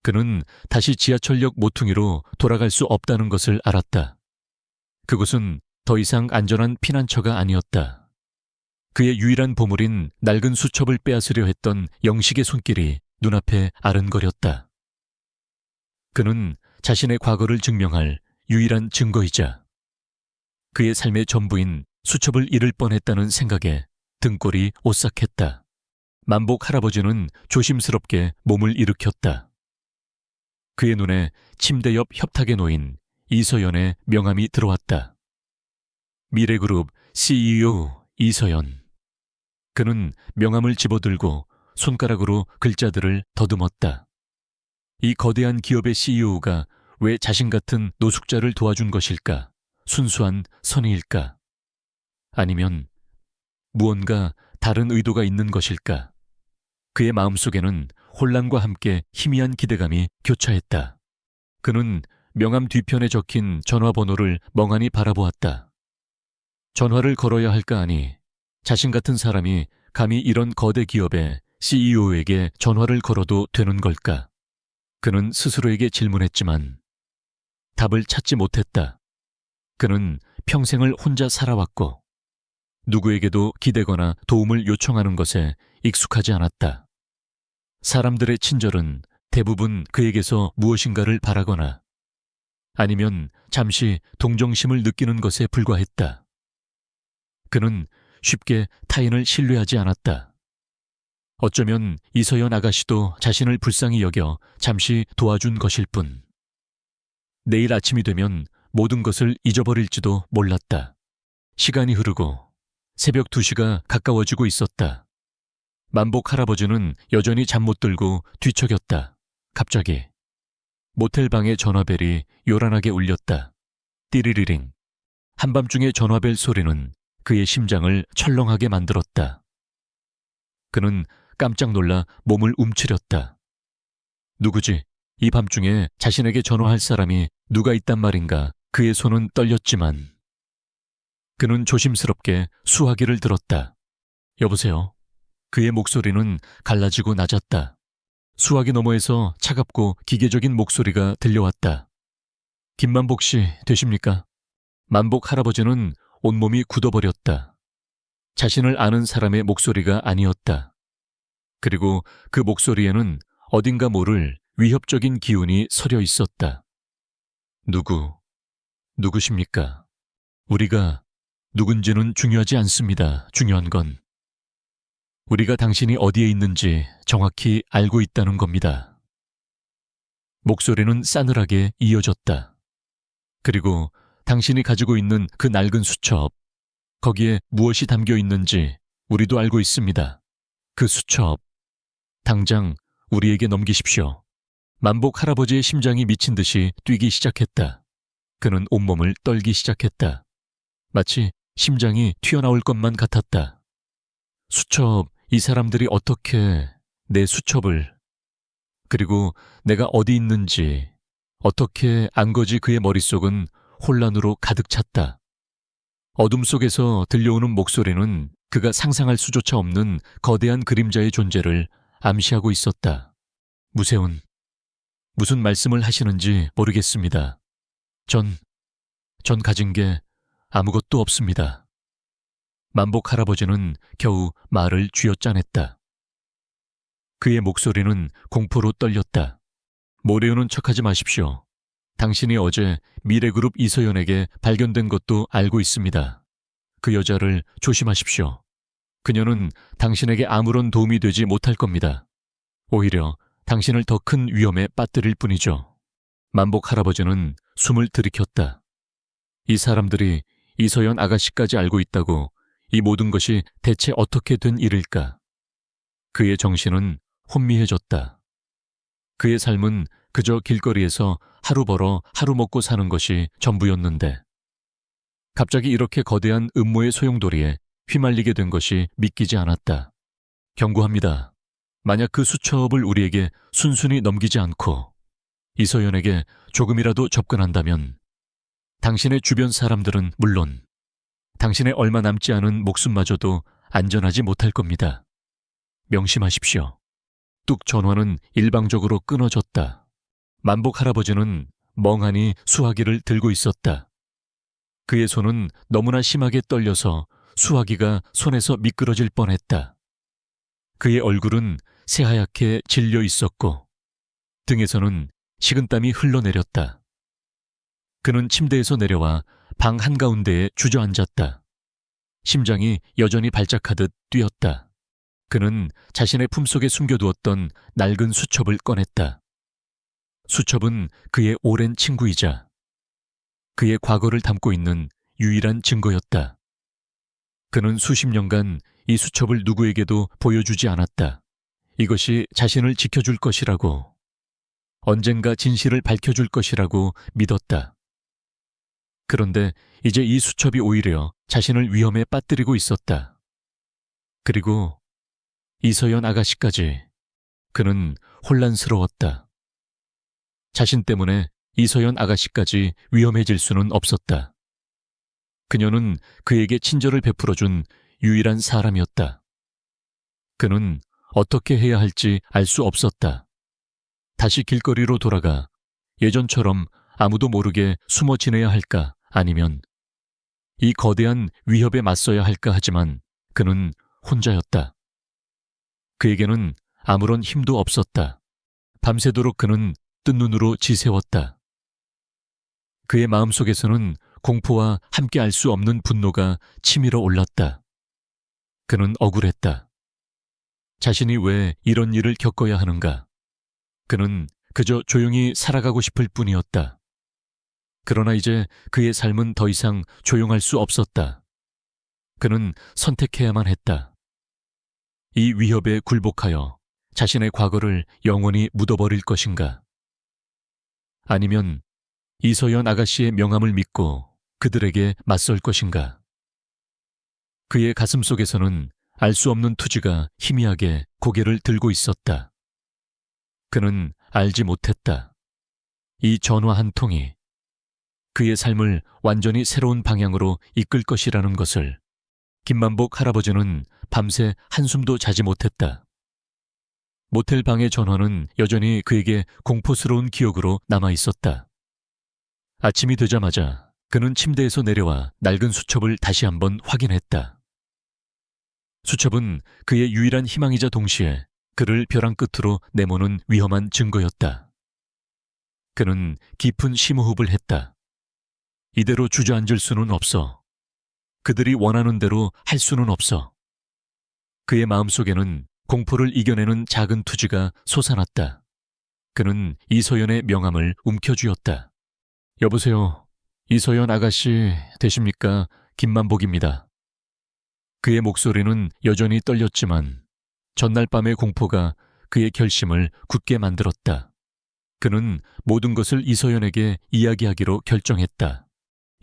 그는 다시 지하철역 모퉁이로 돌아갈 수 없다는 것을 알았다. 그곳은 더 이상 안전한 피난처가 아니었다. 그의 유일한 보물인 낡은 수첩을 빼앗으려 했던 영식의 손길이 눈앞에 아른거렸다. 그는 자신의 과거를 증명할 유일한 증거이자 그의 삶의 전부인 수첩을 잃을 뻔했다는 생각에 등골이 오싹했다. 만복 할아버지는 조심스럽게 몸을 일으켰다. 그의 눈에 침대 옆 협탁에 놓인 이서연의 명함이 들어왔다. 미래그룹 CEO 이서연. 그는 명함을 집어들고 손가락으로 글자들을 더듬었다. 이 거대한 기업의 CEO가 왜 자신 같은 노숙자를 도와준 것일까? 순수한 선의일까? 아니면 무언가 다른 의도가 있는 것일까? 그의 마음속에는 혼란과 함께 희미한 기대감이 교차했다. 그는 명함 뒤편에 적힌 전화번호를 멍하니 바라보았다. 전화를 걸어야 할까 하니 자신 같은 사람이 감히 이런 거대 기업의 CEO에게 전화를 걸어도 되는 걸까? 그는 스스로에게 질문했지만 답을 찾지 못했다. 그는 평생을 혼자 살아왔고 누구에게도 기대거나 도움을 요청하는 것에 익숙하지 않았다. 사람들의 친절은 대부분 그에게서 무엇인가를 바라거나 아니면 잠시 동정심을 느끼는 것에 불과했다. 그는 쉽게 타인을 신뢰하지 않았다. 어쩌면 이서연 아가씨도 자신을 불쌍히 여겨 잠시 도와준 것일 뿐. 내일 아침이 되면 모든 것을 잊어버릴지도 몰랐다. 시간이 흐르고 새벽 2시가 가까워지고 있었다. 만복 할아버지는 여전히 잠 못 들고 뒤척였다. 갑자기 모텔 방의 전화벨이 요란하게 울렸다. 띠리리링. 한밤중의 전화벨 소리는 그의 심장을 철렁하게 만들었다. 그는 깜짝 놀라 몸을 움츠렸다. 누구지? 이 밤중에 자신에게 전화할 사람이 누가 있단 말인가? 그의 손은 떨렸지만 그는 조심스럽게 수화기를 들었다. 여보세요. 그의 목소리는 갈라지고 낮았다. 수화기 너머에서 차갑고 기계적인 목소리가 들려왔다. 김만복 씨 되십니까? 만복 할아버지는 온몸이 굳어버렸다. 자신을 아는 사람의 목소리가 아니었다. 그리고 그 목소리에는 어딘가 모를 위협적인 기운이 서려 있었다. 누구십니까? 우리가 누군지는 중요하지 않습니다. 중요한 건 우리가 당신이 어디에 있는지 정확히 알고 있다는 겁니다. 목소리는 싸늘하게 이어졌다. 그리고 당신이 가지고 있는 그 낡은 수첩, 거기에 무엇이 담겨 있는지 우리도 알고 있습니다. 그 수첩, 당장 우리에게 넘기십시오. 만복 할아버지의 심장이 미친 듯이 뛰기 시작했다. 그는 온몸을 떨기 시작했다. 마치 심장이 튀어나올 것만 같았다. 수첩, 이 사람들이 어떻게 내 수첩을, 그리고 내가 어디 있는지 어떻게 안 거지. 그의 머릿속은 혼란으로 가득 찼다. 어둠 속에서 들려오는 목소리는 그가 상상할 수조차 없는 거대한 그림자의 존재를 암시하고 있었다. 무세운, 무슨 말씀을 하시는지 모르겠습니다. 전 가진 게 아무것도 없습니다. 만복 할아버지는 겨우 말을 쥐어짜냈다. 그의 목소리는 공포로 떨렸다. 모래우는 척하지 마십시오. 당신이 어제 미래그룹 이서연에게 발견된 것도 알고 있습니다. 그 여자를 조심하십시오. 그녀는 당신에게 아무런 도움이 되지 못할 겁니다. 오히려 당신을 더 큰 위험에 빠뜨릴 뿐이죠. 만복 할아버지는 숨을 들이켰다. 이 사람들이 이서연 아가씨까지 알고 있다고 이 모든 것이 대체 어떻게 된 일일까? 그의 정신은 혼미해졌다. 그의 삶은 그저 길거리에서 하루 벌어 하루 먹고 사는 것이 전부였는데 갑자기 이렇게 거대한 음모의 소용돌이에 휘말리게 된 것이 믿기지 않았다. 경고합니다. 만약 그 수첩을 우리에게 순순히 넘기지 않고 이서연에게 조금이라도 접근한다면 당신의 주변 사람들은 물론 당신의 얼마 남지 않은 목숨마저도 안전하지 못할 겁니다. 명심하십시오. 뚝 전화는 일방적으로 끊어졌다. 만복 할아버지는 멍하니 수화기를 들고 있었다. 그의 손은 너무나 심하게 떨려서 수화기가 손에서 미끄러질 뻔했다. 그의 얼굴은 새하얗게 질려 있었고 등에서는 식은땀이 흘러내렸다. 그는 침대에서 내려와 방 한가운데에 주저앉았다. 심장이 여전히 발작하듯 뛰었다. 그는 자신의 품속에 숨겨두었던 낡은 수첩을 꺼냈다. 수첩은 그의 오랜 친구이자 그의 과거를 담고 있는 유일한 증거였다. 그는 수십 년간 이 수첩을 누구에게도 보여주지 않았다. 이것이 자신을 지켜줄 것이라고, 언젠가 진실을 밝혀줄 것이라고 믿었다. 그런데 이제 이 수첩이 오히려 자신을 위험에 빠뜨리고 있었다. 그리고 이서연 아가씨까지. 그는 혼란스러웠다. 자신 때문에 이서연 아가씨까지 위험해질 수는 없었다. 그녀는 그에게 친절을 베풀어준 유일한 사람이었다. 그는 어떻게 해야 할지 알 수 없었다. 다시 길거리로 돌아가 예전처럼 아무도 모르게 숨어 지내야 할까, 아니면 이 거대한 위협에 맞서야 할까. 하지만 그는 혼자였다. 그에게는 아무런 힘도 없었다. 밤새도록 그는 뜬 눈으로 지새웠다. 그의 마음속에서는 공포와 함께 알 수 없는 분노가 치밀어 올랐다. 그는 억울했다. 자신이 왜 이런 일을 겪어야 하는가. 그는 그저 조용히 살아가고 싶을 뿐이었다. 그러나 이제 그의 삶은 더 이상 조용할 수 없었다. 그는 선택해야만 했다. 이 위협에 굴복하여 자신의 과거를 영원히 묻어버릴 것인가? 아니면 이서연 아가씨의 명함을 믿고 그들에게 맞설 것인가? 그의 가슴 속에서는 알 수 없는 투지가 희미하게 고개를 들고 있었다. 그는 알지 못했다. 이 전화 한 통이 그의 삶을 완전히 새로운 방향으로 이끌 것이라는 것을 김만복 할아버지는 밤새 한숨도 자지 못했다. 모텔 방의 전화는 여전히 그에게 공포스러운 기억으로 남아 있었다. 아침이 되자마자 그는 침대에서 내려와 낡은 수첩을 다시 한번 확인했다. 수첩은 그의 유일한 희망이자 동시에 그를 벼랑 끝으로 내모는 위험한 증거였다. 그는 깊은 심호흡을 했다. 이대로 주저앉을 수는 없어. 그들이 원하는 대로 할 수는 없어. 그의 마음속에는 공포를 이겨내는 작은 투지가 솟아났다. 그는 이서연의 명함을 움켜쥐었다. 여보세요. 이서연 아가씨 되십니까? 김만복입니다. 그의 목소리는 여전히 떨렸지만 전날 밤의 공포가 그의 결심을 굳게 만들었다. 그는 모든 것을 이서연에게 이야기하기로 결정했다.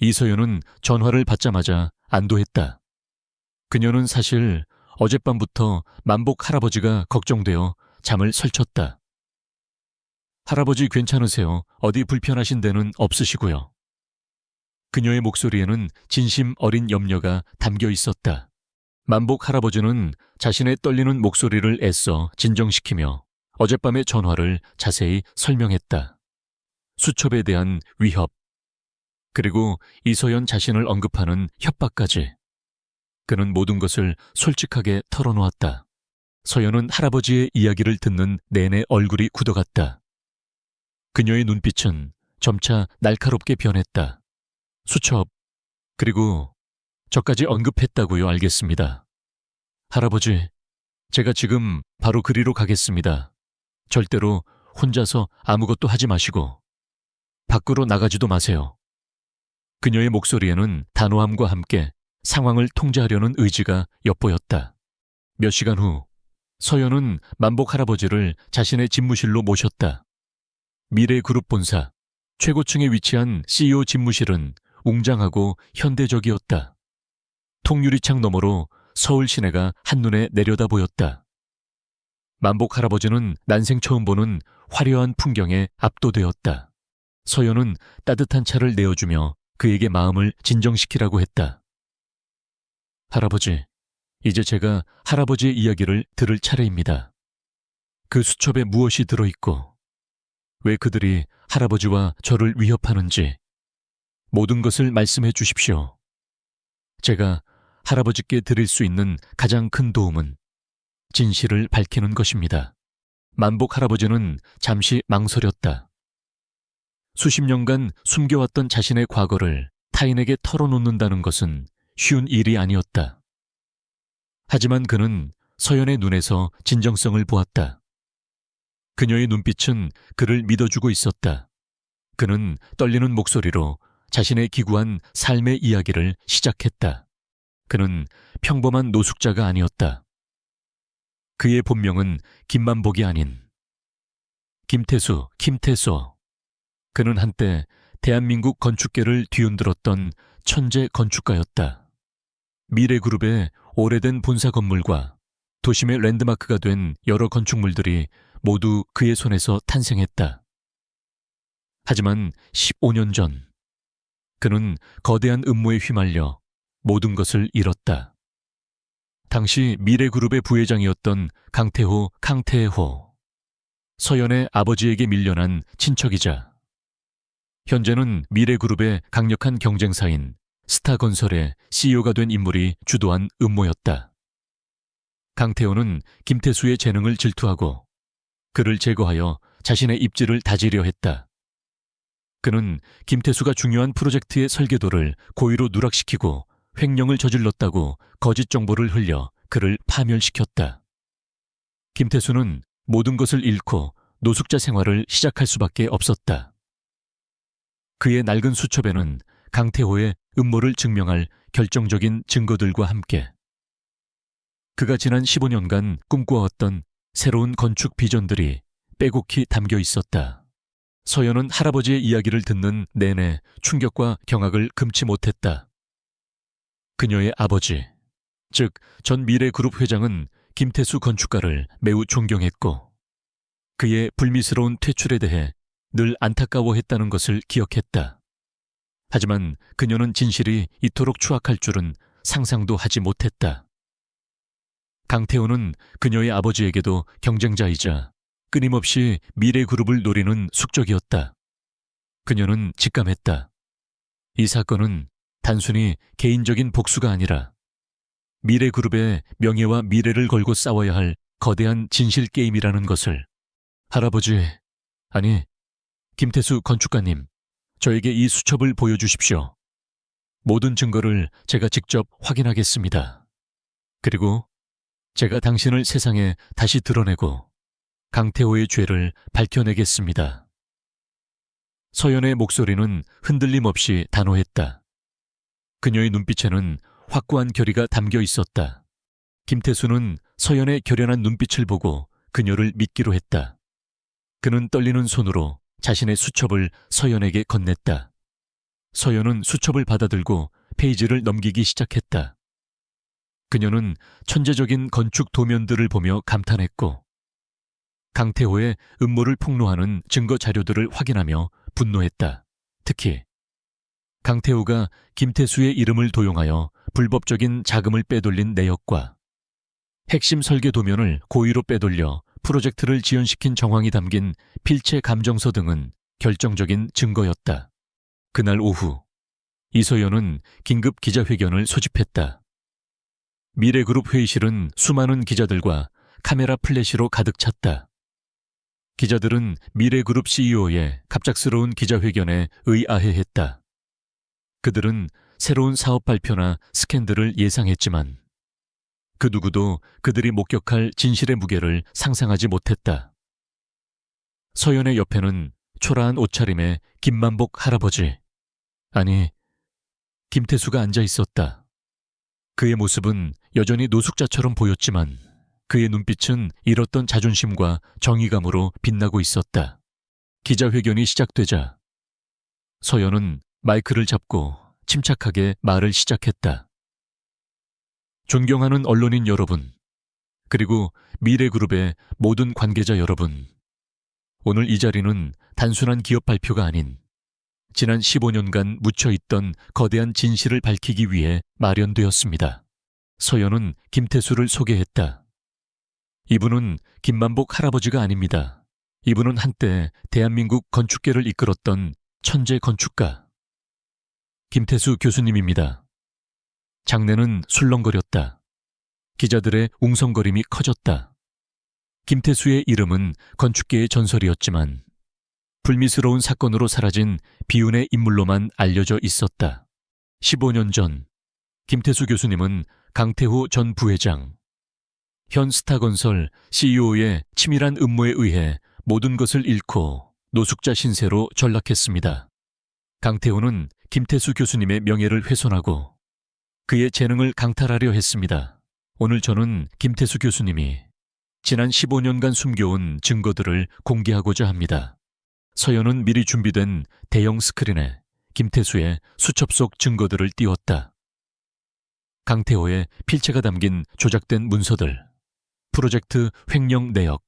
이서연은 전화를 받자마자 안도했다. 그녀는 사실 어젯밤부터 만복 할아버지가 걱정되어 잠을 설쳤다. 할아버지 괜찮으세요? 어디 불편하신 데는 없으시고요. 그녀의 목소리에는 진심 어린 염려가 담겨 있었다. 만복 할아버지는 자신의 떨리는 목소리를 애써 진정시키며 어젯밤의 전화를 자세히 설명했다. 수첩에 대한 위협, 그리고 이서연 자신을 언급하는 협박까지. 그는 모든 것을 솔직하게 털어놓았다. 서연은 할아버지의 이야기를 듣는 내내 얼굴이 굳어갔다. 그녀의 눈빛은 점차 날카롭게 변했다. 수첩, 그리고 저까지 언급했다고요. 알겠습니다. 할아버지, 제가 지금 바로 그리로 가겠습니다. 절대로 혼자서 아무것도 하지 마시고 밖으로 나가지도 마세요. 그녀의 목소리에는 단호함과 함께 상황을 통제하려는 의지가 엿보였다. 몇 시간 후 서연은 만복 할아버지를 자신의 집무실로 모셨다. 미래그룹 본사 최고층에 위치한 CEO 집무실은 웅장하고 현대적이었다. 통유리창 너머로 서울 시내가 한눈에 내려다 보였다. 만복 할아버지는 난생 처음 보는 화려한 풍경에 압도되었다. 서연은 따뜻한 차를 내어주며 그에게 마음을 진정시키라고 했다. 할아버지, 이제 제가 할아버지의 이야기를 들을 차례입니다. 그 수첩에 무엇이 들어있고 왜 그들이 할아버지와 저를 위협하는지 모든 것을 말씀해 주십시오. 제가 할아버지께 드릴 수 있는 가장 큰 도움은 진실을 밝히는 것입니다. 만복 할아버지는 잠시 망설였다. 수십 년간 숨겨왔던 자신의 과거를 타인에게 털어놓는다는 것은 쉬운 일이 아니었다. 하지만 그는 서연의 눈에서 진정성을 보았다. 그녀의 눈빛은 그를 믿어주고 있었다. 그는 떨리는 목소리로 자신의 기구한 삶의 이야기를 시작했다. 그는 평범한 노숙자가 아니었다. 그의 본명은 김만복이 아닌 김태수. 그는 한때 대한민국 건축계를 뒤흔들었던 천재 건축가였다. 미래그룹의 오래된 본사 건물과 도심의 랜드마크가 된 여러 건축물들이 모두 그의 손에서 탄생했다. 하지만 15년 전 그는 거대한 음모에 휘말려 모든 것을 잃었다. 당시 미래그룹의 부회장이었던 강태호, 서연의 아버지에게 밀려난 친척이자 현재는 미래그룹의 강력한 경쟁사인 스타건설의 CEO가 된 인물이 주도한 음모였다. 강태호는 김태수의 재능을 질투하고 그를 제거하여 자신의 입지를 다지려 했다. 그는 김태수가 중요한 프로젝트의 설계도를 고의로 누락시키고 횡령을 저질렀다고 거짓 정보를 흘려 그를 파멸시켰다. 김태수는 모든 것을 잃고 노숙자 생활을 시작할 수밖에 없었다. 그의 낡은 수첩에는 강태호의 음모를 증명할 결정적인 증거들과 함께 그가 지난 15년간 꿈꿔왔던 새로운 건축 비전들이 빼곡히 담겨 있었다. 서연은 할아버지의 이야기를 듣는 내내 충격과 경악을 금치 못했다. 그녀의 아버지, 즉 전 미래그룹 회장은 김태수 건축가를 매우 존경했고 그의 불미스러운 퇴출에 대해 늘 안타까워했다는 것을 기억했다. 하지만 그녀는 진실이 이토록 추악할 줄은 상상도 하지 못했다. 강태호는 그녀의 아버지에게도 경쟁자이자 끊임없이 미래그룹을 노리는 숙적이었다. 그녀는 직감했다. 이 사건은 단순히 개인적인 복수가 아니라 미래그룹의 명예와 미래를 걸고 싸워야 할 거대한 진실 게임이라는 것을. 할아버지, 아니, 김태수 건축가님, 저에게 이 수첩을 보여주십시오. 모든 증거를 제가 직접 확인하겠습니다. 그리고 제가 당신을 세상에 다시 드러내고 강태호의 죄를 밝혀내겠습니다. 서연의 목소리는 흔들림 없이 단호했다. 그녀의 눈빛에는 확고한 결의가 담겨 있었다. 김태수는 서연의 결연한 눈빛을 보고 그녀를 믿기로 했다. 그는 떨리는 손으로 자신의 수첩을 서연에게 건넸다. 서연은 수첩을 받아들고 페이지를 넘기기 시작했다. 그녀는 천재적인 건축 도면들을 보며 감탄했고 강태호의 음모를 폭로하는 증거 자료들을 확인하며 분노했다. 특히 강태호가 김태수의 이름을 도용하여 불법적인 자금을 빼돌린 내역과 핵심 설계 도면을 고의로 빼돌려 프로젝트를 지연시킨 정황이 담긴 필체 감정서 등은 결정적인 증거였다. 그날 오후 이서연은 긴급 기자회견을 소집했다. 미래그룹 회의실은 수많은 기자들과 카메라 플래시로 가득 찼다. 기자들은 미래그룹 CEO의 갑작스러운 기자회견에 의아해했다. 그들은 새로운 사업 발표나 스캔들을 예상했지만 그 누구도 그들이 목격할 진실의 무게를 상상하지 못했다. 서연의 옆에는 초라한 옷차림의 김만복 할아버지, 아니 김태수가 앉아 있었다. 그의 모습은 여전히 노숙자처럼 보였지만 그의 눈빛은 잃었던 자존심과 정의감으로 빛나고 있었다. 기자회견이 시작되자 서연은 마이크를 잡고 침착하게 말을 시작했다. 존경하는 언론인 여러분, 그리고 미래그룹의 모든 관계자 여러분, 오늘 이 자리는 단순한 기업 발표가 아닌 지난 15년간 묻혀있던 거대한 진실을 밝히기 위해 마련되었습니다. 서연은 김태수를 소개했다. 이분은 김만복 할아버지가 아닙니다. 이분은 한때 대한민국 건축계를 이끌었던 천재 건축가 김태수 교수님입니다. 장내는 술렁거렸다. 기자들의 웅성거림이 커졌다. 김태수의 이름은 건축계의 전설이었지만 불미스러운 사건으로 사라진 비운의 인물로만 알려져 있었다. 15년 전 김태수 교수님은 강태호 전 부회장, 현 스타건설 CEO의 치밀한 음모에 의해 모든 것을 잃고 노숙자 신세로 전락했습니다. 강태호는 김태수 교수님의 명예를 훼손하고 그의 재능을 강탈하려 했습니다. 오늘 저는 김태수 교수님이 지난 15년간 숨겨온 증거들을 공개하고자 합니다. 서연은 미리 준비된 대형 스크린에 김태수의 수첩 속 증거들을 띄웠다. 강태호의 필체가 담긴 조작된 문서들, 프로젝트 횡령 내역,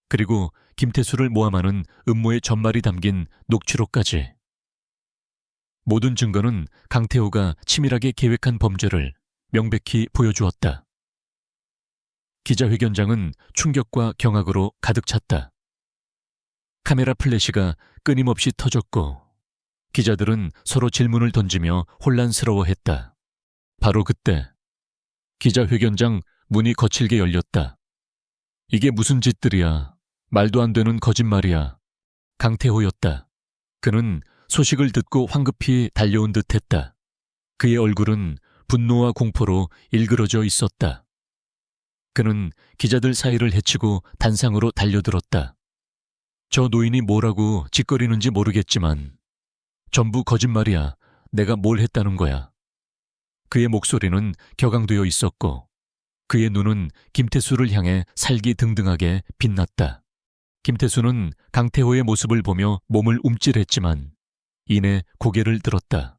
그리고 김태수를 모함하는 음모의 전말이 담긴 녹취록까지. 모든 증거는 강태호가 치밀하게 계획한 범죄를 명백히 보여주었다. 기자회견장은 충격과 경악으로 가득 찼다. 카메라 플래시가 끊임없이 터졌고 기자들은 서로 질문을 던지며 혼란스러워했다. 바로 그때 기자회견장 문이 거칠게 열렸다. 이게 무슨 짓들이야. 말도 안 되는 거짓말이야. 강태호였다. 그는 소식을 듣고 황급히 달려온 듯했다. 그의 얼굴은 분노와 공포로 일그러져 있었다. 그는 기자들 사이를 헤치고 단상으로 달려들었다. 저 노인이 뭐라고 짓거리는지 모르겠지만 전부 거짓말이야. 내가 뭘 했다는 거야. 그의 목소리는 격앙되어 있었고 그의 눈은 김태수를 향해 살기등등하게 빛났다. 김태수는 강태호의 모습을 보며 몸을 움찔했지만 이내 고개를 들었다.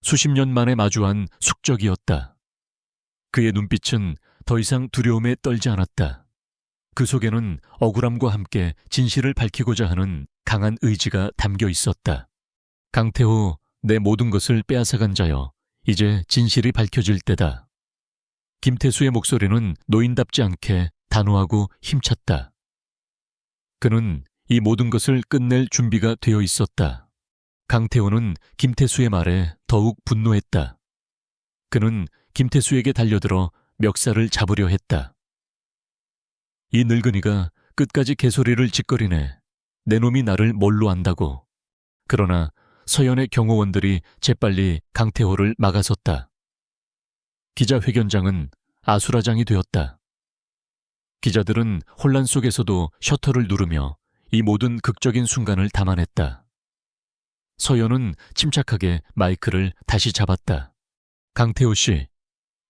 수십 년 만에 마주한 숙적이었다. 그의 눈빛은 더 이상 두려움에 떨지 않았다. 그 속에는 억울함과 함께 진실을 밝히고자 하는 강한 의지가 담겨 있었다. 강태호, 내 모든 것을 빼앗아간 자여, 이제 진실이 밝혀질 때다. 김태수의 목소리는 노인답지 않게 단호하고 힘찼다. 그는 이 모든 것을 끝낼 준비가 되어 있었다. 강태호는 김태수의 말에 더욱 분노했다. 그는 김태수에게 달려들어 멱살을 잡으려 했다. 이 늙은이가 끝까지 개소리를 짓거리네. 내 놈이 나를 뭘로 안다고. 그러나 서연의 경호원들이 재빨리 강태호를 막아섰다. 기자회견장은 아수라장이 되었다. 기자들은 혼란 속에서도 셔터를 누르며 이 모든 극적인 순간을 담아냈다. 서연은 침착하게 마이크를 다시 잡았다. 강태호 씨,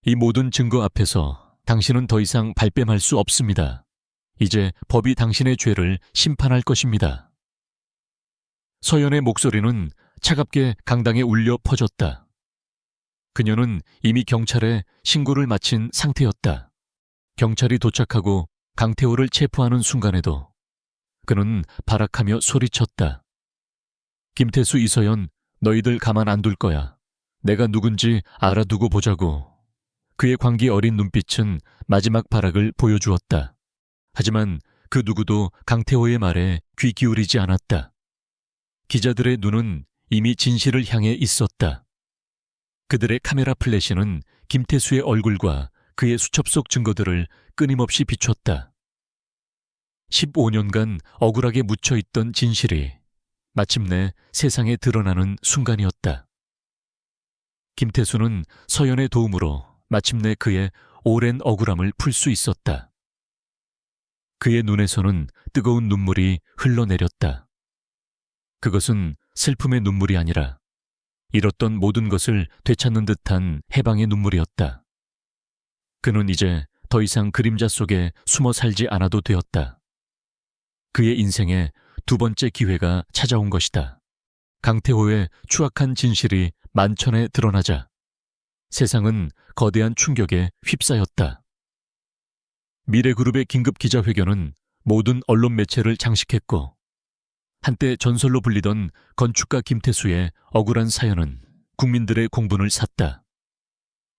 이 모든 증거 앞에서 당신은 더 이상 발뺌할 수 없습니다. 이제 법이 당신의 죄를 심판할 것입니다. 서연의 목소리는 차갑게 강당에 울려 퍼졌다. 그녀는 이미 경찰에 신고를 마친 상태였다. 경찰이 도착하고 강태호를 체포하는 순간에도 그는 발악하며 소리쳤다. 김태수, 이서연, 너희들 가만 안 둘 거야. 내가 누군지 알아두고 보자고. 그의 광기 어린 눈빛은 마지막 발악을 보여주었다. 하지만 그 누구도 강태호의 말에 귀 기울이지 않았다. 기자들의 눈은 이미 진실을 향해 있었다. 그들의 카메라 플래시는 김태수의 얼굴과 그의 수첩 속 증거들을 끊임없이 비췄다. 15년간 억울하게 묻혀있던 진실이 마침내 세상에 드러나는 순간이었다. 김태수는 서연의 도움으로 마침내 그의 오랜 억울함을 풀 수 있었다. 그의 눈에서는 뜨거운 눈물이 흘러내렸다. 그것은 슬픔의 눈물이 아니라 잃었던 모든 것을 되찾는 듯한 해방의 눈물이었다. 그는 이제 더 이상 그림자 속에 숨어 살지 않아도 되었다. 그의 인생에 두 번째 기회가 찾아온 것이다. 강태호의 추악한 진실이 만천에 드러나자 세상은 거대한 충격에 휩싸였다. 미래그룹의 긴급 기자회견은 모든 언론 매체를 장식했고 한때 전설로 불리던 건축가 김태수의 억울한 사연은 국민들의 공분을 샀다.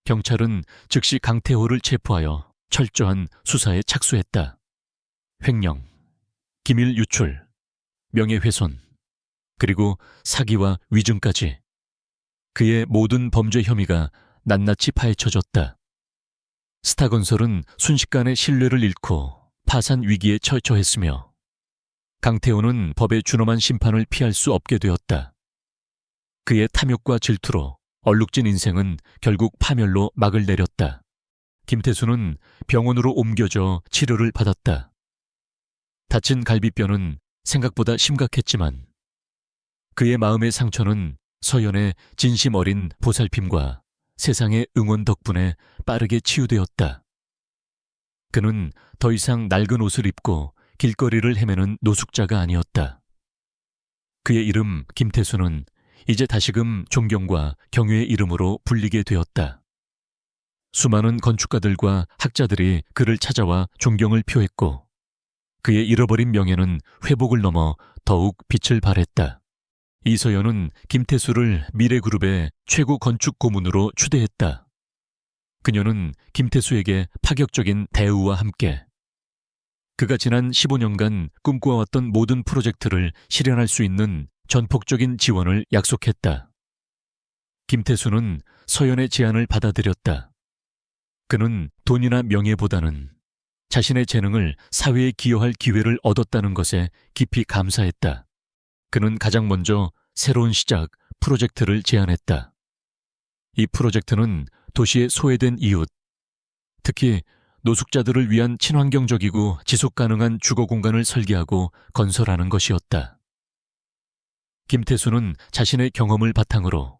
경찰은 즉시 강태호를 체포하여 철저한 수사에 착수했다. 횡령, 기밀 유출, 명예훼손, 그리고 사기와 위증까지 그의 모든 범죄 혐의가 낱낱이 파헤쳐졌다. 스타건설은 순식간에 신뢰를 잃고 파산 위기에 처했으며 강태호는 법의 준엄한 심판을 피할 수 없게 되었다. 그의 탐욕과 질투로 얼룩진 인생은 결국 파멸로 막을 내렸다. 김태수는 병원으로 옮겨져 치료를 받았다. 다친 갈비뼈는 생각보다 심각했지만 그의 마음의 상처는 서연의 진심 어린 보살핌과 세상의 응원 덕분에 빠르게 치유되었다. 그는 더 이상 낡은 옷을 입고 길거리를 헤매는 노숙자가 아니었다. 그의 이름 김태수는 이제 다시금 존경과 경외의 이름으로 불리게 되었다. 수많은 건축가들과 학자들이 그를 찾아와 존경을 표했고 그의 잃어버린 명예는 회복을 넘어 더욱 빛을 발했다. 이서연은 김태수를 미래그룹의 최고 건축 고문으로 추대했다. 그녀는 김태수에게 파격적인 대우와 함께 그가 지난 15년간 꿈꿔왔던 모든 프로젝트를 실현할 수 있는 전폭적인 지원을 약속했다. 김태수는 서연의 제안을 받아들였다. 그는 돈이나 명예보다는 자신의 재능을 사회에 기여할 기회를 얻었다는 것에 깊이 감사했다. 그는 가장 먼저 새로운 시작 프로젝트를 제안했다. 이 프로젝트는 도시의 소외된 이웃, 특히 노숙자들을 위한 친환경적이고 지속가능한 주거 공간을 설계하고 건설하는 것이었다. 김태수는 자신의 경험을 바탕으로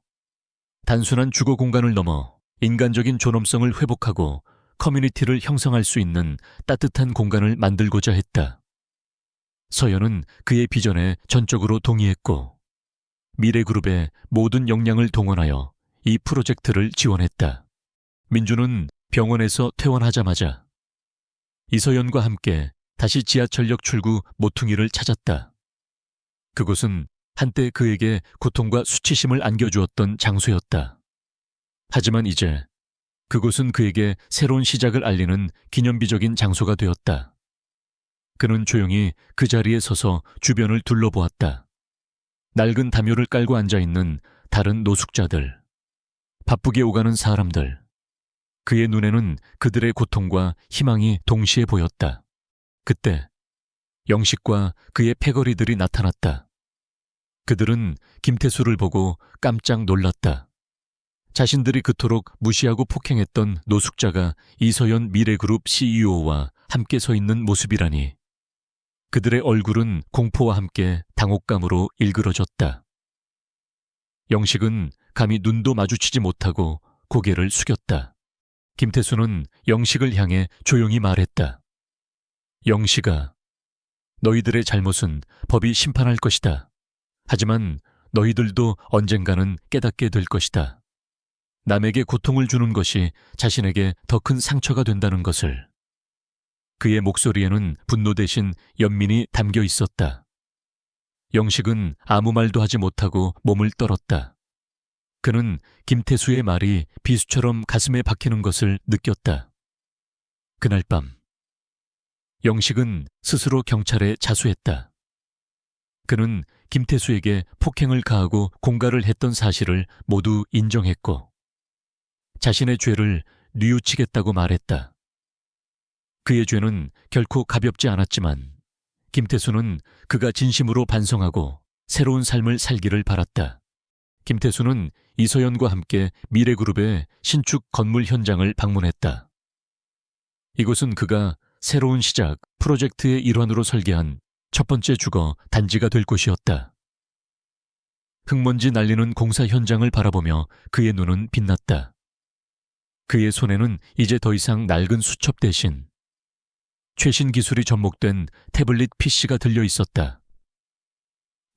단순한 주거 공간을 넘어 인간적인 존엄성을 회복하고 커뮤니티를 형성할 수 있는 따뜻한 공간을 만들고자 했다. 서연은 그의 비전에 전적으로 동의했고 미래그룹의 모든 역량을 동원하여 이 프로젝트를 지원했다. 민주는 병원에서 퇴원하자마자 이서연과 함께 다시 지하철역 출구 모퉁이를 찾았다. 그곳은 한때 그에게 고통과 수치심을 안겨주었던 장소였다. 하지만 이제 그곳은 그에게 새로운 시작을 알리는 기념비적인 장소가 되었다. 그는 조용히 그 자리에 서서 주변을 둘러보았다. 낡은 담요를 깔고 앉아있는 다른 노숙자들, 바쁘게 오가는 사람들. 그의 눈에는 그들의 고통과 희망이 동시에 보였다. 그때 영식과 그의 패거리들이 나타났다. 그들은 김태수를 보고 깜짝 놀랐다. 자신들이 그토록 무시하고 폭행했던 노숙자가 이서연 미래그룹 CEO와 함께 서 있는 모습이라니. 그들의 얼굴은 공포와 함께 당혹감으로 일그러졌다. 영식은 감히 눈도 마주치지 못하고 고개를 숙였다. 김태수는 영식을 향해 조용히 말했다. 영식아, 너희들의 잘못은 법이 심판할 것이다. 하지만 너희들도 언젠가는 깨닫게 될 것이다. 남에게 고통을 주는 것이 자신에게 더 큰 상처가 된다는 것을. 그의 목소리에는 분노 대신 연민이 담겨 있었다. 영식은 아무 말도 하지 못하고 몸을 떨었다. 그는 김태수의 말이 비수처럼 가슴에 박히는 것을 느꼈다. 그날 밤 영식은 스스로 경찰에 자수했다. 그는 김태수에게 폭행을 가하고 공갈을 했던 사실을 모두 인정했고 자신의 죄를 뉘우치겠다고 말했다. 그의 죄는 결코 가볍지 않았지만 김태수는 그가 진심으로 반성하고 새로운 삶을 살기를 바랐다. 김태수는 이서연과 함께 미래그룹의 신축 건물 현장을 방문했다. 이곳은 그가 새로운 시작 프로젝트의 일환으로 설계한 첫 번째 주거 단지가 될 곳이었다. 흙먼지 날리는 공사 현장을 바라보며 그의 눈은 빛났다. 그의 손에는 이제 더 이상 낡은 수첩 대신 최신 기술이 접목된 태블릿 PC가 들려 있었다.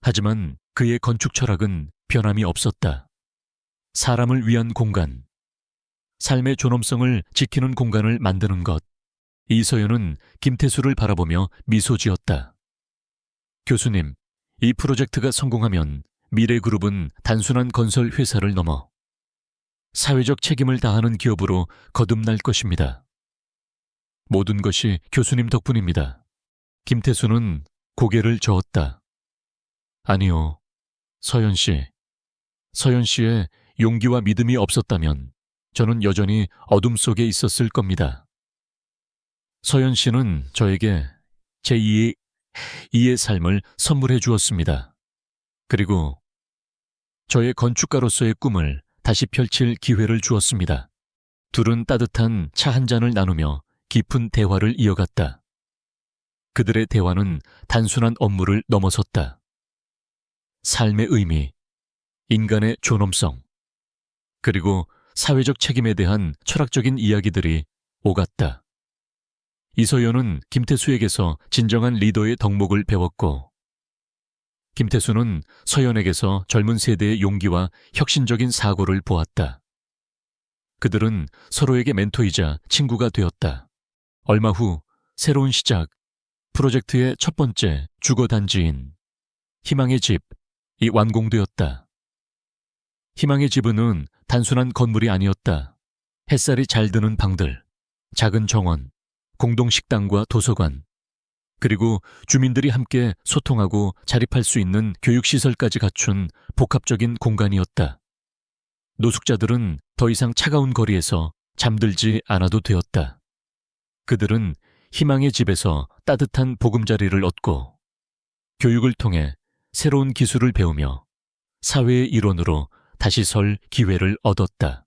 하지만 그의 건축 철학은 변함이 없었다. 사람을 위한 공간, 삶의 존엄성을 지키는 공간을 만드는 것. 이서연은 김태수를 바라보며 미소 지었다. 교수님, 이 프로젝트가 성공하면 미래그룹은 단순한 건설 회사를 넘어 사회적 책임을 다하는 기업으로 거듭날 것입니다. 모든 것이 교수님 덕분입니다. 김태수는 고개를 저었다. 아니요, 서연 씨. 서연 씨의 용기와 믿음이 없었다면 저는 여전히 어둠 속에 있었을 겁니다. 서연 씨는 저에게 제2의 삶을 선물해 주었습니다. 그리고 저의 건축가로서의 꿈을 다시 펼칠 기회를 주었습니다. 둘은 따뜻한 차 한 잔을 나누며 깊은 대화를 이어갔다. 그들의 대화는 단순한 업무를 넘어섰다. 삶의 의미, 인간의 존엄성, 그리고 사회적 책임에 대한 철학적인 이야기들이 오갔다. 이서연은 김태수에게서 진정한 리더의 덕목을 배웠고, 김태수는 서연에게서 젊은 세대의 용기와 혁신적인 사고를 보았다. 그들은 서로에게 멘토이자 친구가 되었다. 얼마 후 새로운 시작, 프로젝트의 첫 번째 주거단지인 희망의 집이 완공되었다. 희망의 집은 단순한 건물이 아니었다. 햇살이 잘 드는 방들, 작은 정원, 공동식당과 도서관, 그리고 주민들이 함께 소통하고 자립할 수 있는 교육시설까지 갖춘 복합적인 공간이었다. 노숙자들은 더 이상 차가운 거리에서 잠들지 않아도 되었다. 그들은 희망의 집에서 따뜻한 보금자리를 얻고 교육을 통해 새로운 기술을 배우며 사회의 일원으로 다시 설 기회를 얻었다.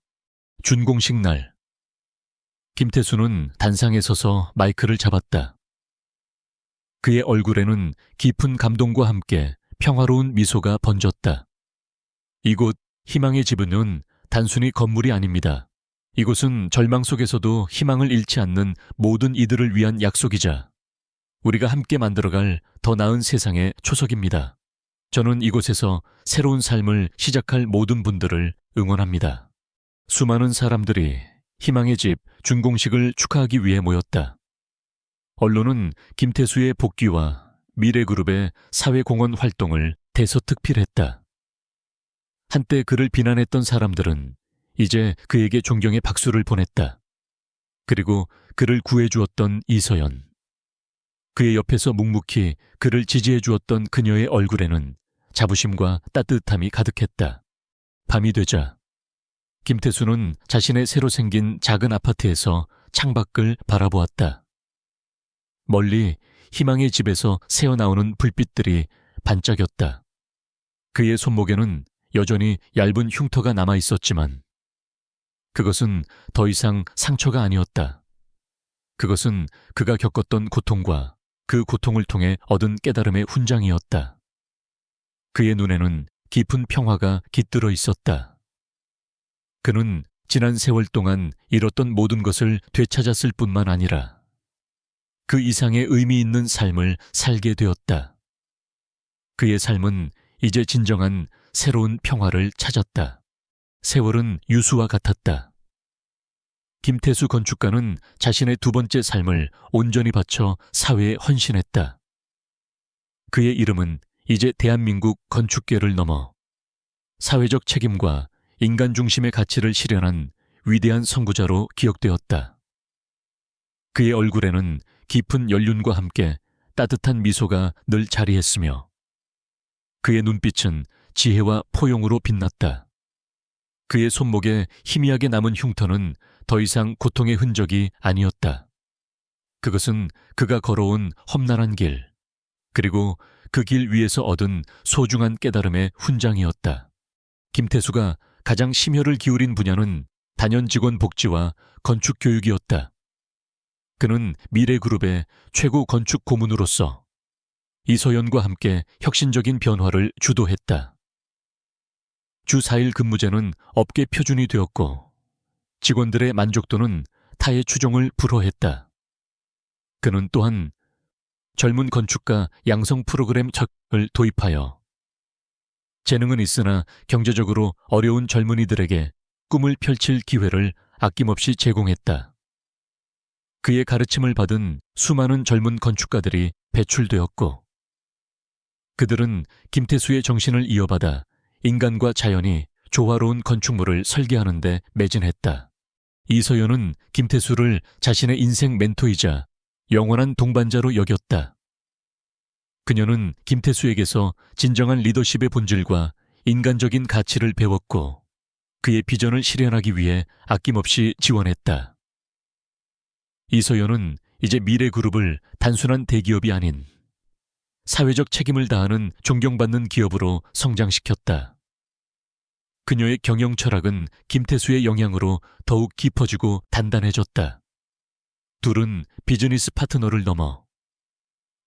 준공식 날, 김태수는 단상에 서서 마이크를 잡았다. 그의 얼굴에는 깊은 감동과 함께 평화로운 미소가 번졌다. 이곳 희망의 집은 단순히 건물이 아닙니다. 이곳은 절망 속에서도 희망을 잃지 않는 모든 이들을 위한 약속이자 우리가 함께 만들어갈 더 나은 세상의 초석입니다. 저는 이곳에서 새로운 삶을 시작할 모든 분들을 응원합니다. 수많은 사람들이 희망의 집 준공식을 축하하기 위해 모였다. 언론은 김태수의 복귀와 미래그룹의 사회공헌 활동을 대서특필했다. 한때 그를 비난했던 사람들은 이제 그에게 존경의 박수를 보냈다. 그리고 그를 구해주었던 이서연. 그의 옆에서 묵묵히 그를 지지해주었던 그녀의 얼굴에는 자부심과 따뜻함이 가득했다. 밤이 되자 김태수는 자신의 새로 생긴 작은 아파트에서 창밖을 바라보았다. 멀리 희망의 집에서 새어나오는 불빛들이 반짝였다. 그의 손목에는 여전히 얇은 흉터가 남아 있었지만 그것은 더 이상 상처가 아니었다. 그것은 그가 겪었던 고통과 그 고통을 통해 얻은 깨달음의 훈장이었다. 그의 눈에는 깊은 평화가 깃들어 있었다. 그는 지난 세월 동안 잃었던 모든 것을 되찾았을 뿐만 아니라 그 이상의 의미 있는 삶을 살게 되었다. 그의 삶은 이제 진정한 새로운 평화를 찾았다. 세월은 유수와 같았다. 김태수 건축가는 자신의 두 번째 삶을 온전히 바쳐 사회에 헌신했다. 그의 이름은 이제 대한민국 건축계를 넘어 사회적 책임과 인간 중심의 가치를 실현한 위대한 선구자로 기억되었다. 그의 얼굴에는 깊은 연륜과 함께 따뜻한 미소가 늘 자리했으며 그의 눈빛은 지혜와 포용으로 빛났다. 그의 손목에 희미하게 남은 흉터는 더 이상 고통의 흔적이 아니었다. 그것은 그가 걸어온 험난한 길, 그리고 그 길 위에서 얻은 소중한 깨달음의 훈장이었다. 김태수가 가장 심혈을 기울인 분야는 단연 직원 복지와 건축 교육이었다. 그는 미래그룹의 최고 건축 고문으로서 이서연과 함께 혁신적인 변화를 주도했다. 주 4일 근무제는 업계 표준이 되었고 직원들의 만족도는 타의 추종을 불허했다. 그는 또한 젊은 건축가 양성 프로그램 척을 도입하여 재능은 있으나 경제적으로 어려운 젊은이들에게 꿈을 펼칠 기회를 아낌없이 제공했다. 그의 가르침을 받은 수많은 젊은 건축가들이 배출되었고 그들은 김태수의 정신을 이어받아 인간과 자연이 조화로운 건축물을 설계하는 데 매진했다. 이서연은 김태수를 자신의 인생 멘토이자 영원한 동반자로 여겼다. 그녀는 김태수에게서 진정한 리더십의 본질과 인간적인 가치를 배웠고 그의 비전을 실현하기 위해 아낌없이 지원했다. 이서연은 이제 미래그룹을 단순한 대기업이 아닌 사회적 책임을 다하는 존경받는 기업으로 성장시켰다. 그녀의 경영 철학은 김태수의 영향으로 더욱 깊어지고 단단해졌다. 둘은 비즈니스 파트너를 넘어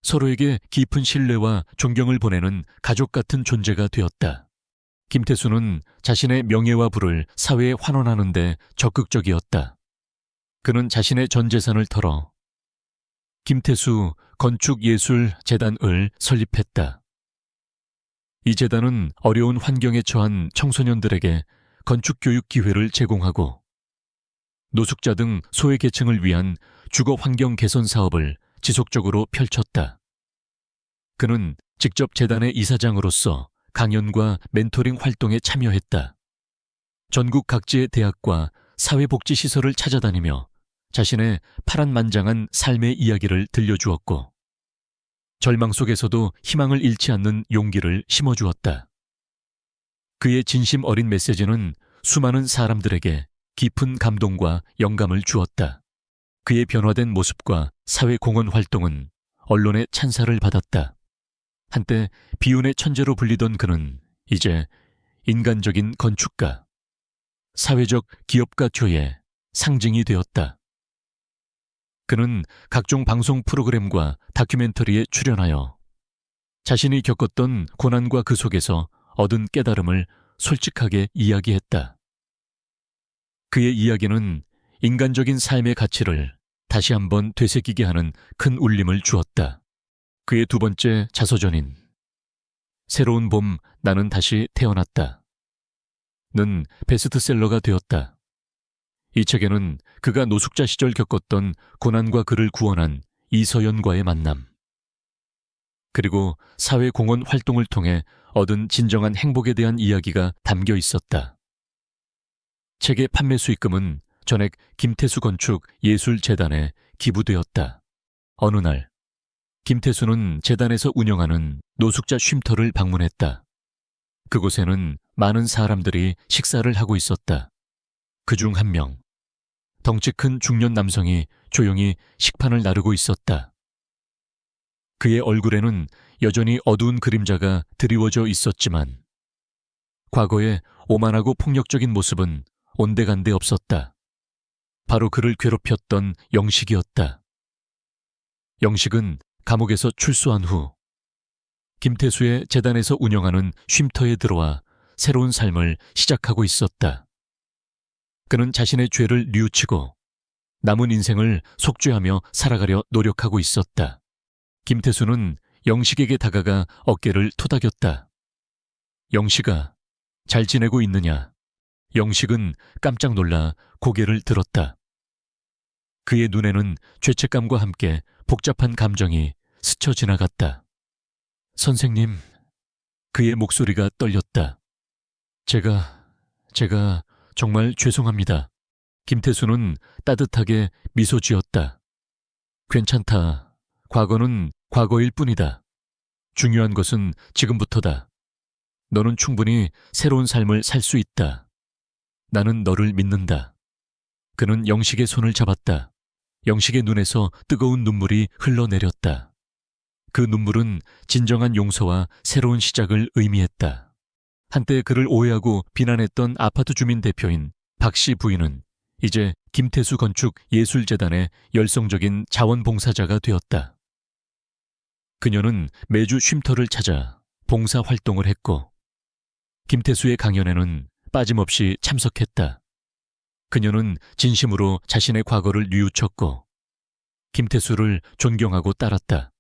서로에게 깊은 신뢰와 존경을 보내는 가족 같은 존재가 되었다. 김태수는 자신의 명예와 부를 사회에 환원하는 데 적극적이었다. 그는 자신의 전 재산을 털어 김태수 건축예술재단을 설립했다. 이 재단은 어려운 환경에 처한 청소년들에게 건축교육 기회를 제공하고 노숙자 등 소외계층을 위한 주거환경 개선 사업을 지속적으로 펼쳤다. 그는 직접 재단의 이사장으로서 강연과 멘토링 활동에 참여했다. 전국 각지의 대학과 사회복지시설을 찾아다니며 자신의 파란만장한 삶의 이야기를 들려주었고 절망 속에서도 희망을 잃지 않는 용기를 심어주었다. 그의 진심 어린 메시지는 수많은 사람들에게 깊은 감동과 영감을 주었다. 그의 변화된 모습과 사회공헌 활동은 언론의 찬사를 받았다. 한때 비운의 천재로 불리던 그는 이제 인간적인 건축가, 사회적 기업가 교의 상징이 되었다. 그는 각종 방송 프로그램과 다큐멘터리에 출연하여 자신이 겪었던 고난과 그 속에서 얻은 깨달음을 솔직하게 이야기했다. 그의 이야기는 인간적인 삶의 가치를 다시 한번 되새기게 하는 큰 울림을 주었다. 그의 두 번째 자서전인 새로운 봄 나는 다시 태어났다 는 베스트셀러가 되었다. 이 책에는 그가 노숙자 시절 겪었던 고난과 그를 구원한 이서연과의 만남, 그리고 사회공헌 활동을 통해 얻은 진정한 행복에 대한 이야기가 담겨 있었다. 책의 판매 수익금은 전액 김태수 건축 예술재단에 기부되었다. 어느 날 김태수는 재단에서 운영하는 노숙자 쉼터를 방문했다. 그곳에는 많은 사람들이 식사를 하고 있었다. 그중 한 명, 덩치 큰 중년 남성이 조용히 식판을 나르고 있었다. 그의 얼굴에는 여전히 어두운 그림자가 드리워져 있었지만 과거의 오만하고 폭력적인 모습은 온데간데 없었다. 바로 그를 괴롭혔던 영식이었다. 영식은 감옥에서 출소한 후 김태수의 재단에서 운영하는 쉼터에 들어와 새로운 삶을 시작하고 있었다. 그는 자신의 죄를 뉘우치고 남은 인생을 속죄하며 살아가려 노력하고 있었다. 김태수는 영식에게 다가가 어깨를 토닥였다. 영식아, 잘 지내고 있느냐? 영식은 깜짝 놀라 고개를 들었다. 그의 눈에는 죄책감과 함께 복잡한 감정이 스쳐 지나갔다. 선생님, 그의 목소리가 떨렸다. 제가 정말 죄송합니다. 김태수는 따뜻하게 미소 지었다. 괜찮다. 과거는 과거일 뿐이다. 중요한 것은 지금부터다. 너는 충분히 새로운 삶을 살 수 있다. 나는 너를 믿는다. 그는 영식의 손을 잡았다. 영식의 눈에서 뜨거운 눈물이 흘러내렸다. 그 눈물은 진정한 용서와 새로운 시작을 의미했다. 한때 그를 오해하고 비난했던 아파트 주민 대표인 박 씨 부인은 이제 김태수 건축 예술재단의 열성적인 자원봉사자가 되었다. 그녀는 매주 쉼터를 찾아 봉사 활동을 했고 김태수의 강연에는 빠짐없이 참석했다. 그녀는 진심으로 자신의 과거를 뉘우쳤고 김태수를 존경하고 따랐다.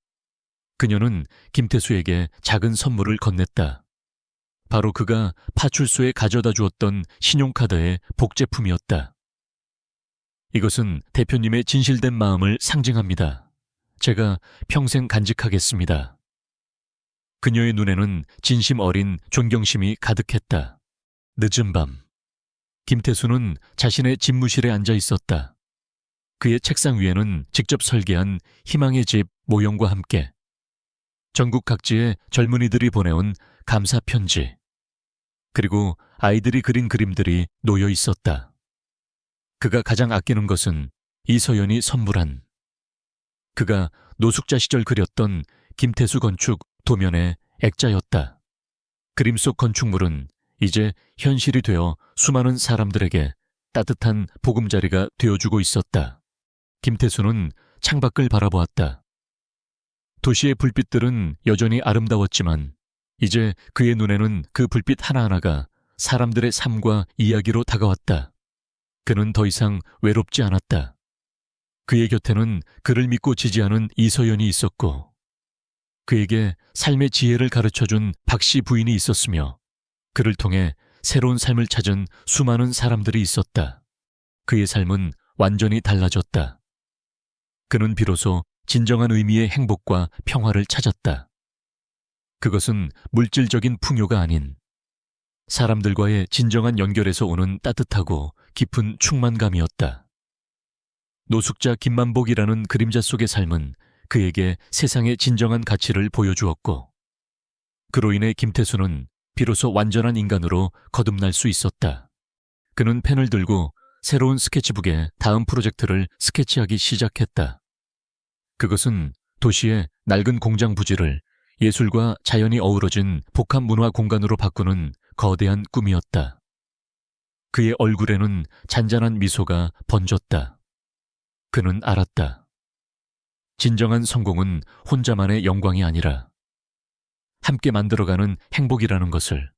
그녀는 김태수에게 작은 선물을 건넸다. 바로 그가 파출소에 가져다 주었던 신용카드의 복제품이었다. 이것은 대표님의 진실된 마음을 상징합니다. 제가 평생 간직하겠습니다. 그녀의 눈에는 진심 어린 존경심이 가득했다. 늦은 밤, 김태수는 자신의 집무실에 앉아 있었다. 그의 책상 위에는 직접 설계한 희망의 집 모형과 함께 전국 각지의 젊은이들이 보내온 감사 편지, 그리고 아이들이 그린 그림들이 놓여 있었다. 그가 가장 아끼는 것은 이서연이 선물한 그가 노숙자 시절 그렸던 김태수 건축 도면의 액자였다. 그림 속 건축물은 이제 현실이 되어 수많은 사람들에게 따뜻한 보금자리가 되어주고 있었다. 김태수는 창밖을 바라보았다. 도시의 불빛들은 여전히 아름다웠지만 이제 그의 눈에는 그 불빛 하나하나가 사람들의 삶과 이야기로 다가왔다. 그는 더 이상 외롭지 않았다. 그의 곁에는 그를 믿고 지지하는 이서연이 있었고 그에게 삶의 지혜를 가르쳐준 박씨 부인이 있었으며 그를 통해 새로운 삶을 찾은 수많은 사람들이 있었다. 그의 삶은 완전히 달라졌다. 그는 비로소 진정한 의미의 행복과 평화를 찾았다. 그것은 물질적인 풍요가 아닌 사람들과의 진정한 연결에서 오는 따뜻하고 깊은 충만감이었다. 노숙자 김만복이라는 그림자 속의 삶은 그에게 세상의 진정한 가치를 보여주었고 그로 인해 김태수는 비로소 완전한 인간으로 거듭날 수 있었다. 그는 펜을 들고 새로운 스케치북에 다음 프로젝트를 스케치하기 시작했다. 그것은 도시의 낡은 공장 부지를 예술과 자연이 어우러진 복합 문화 공간으로 바꾸는 거대한 꿈이었다. 그의 얼굴에는 잔잔한 미소가 번졌다. 그는 알았다. 진정한 성공은 혼자만의 영광이 아니라 함께 만들어가는 행복이라는 것을.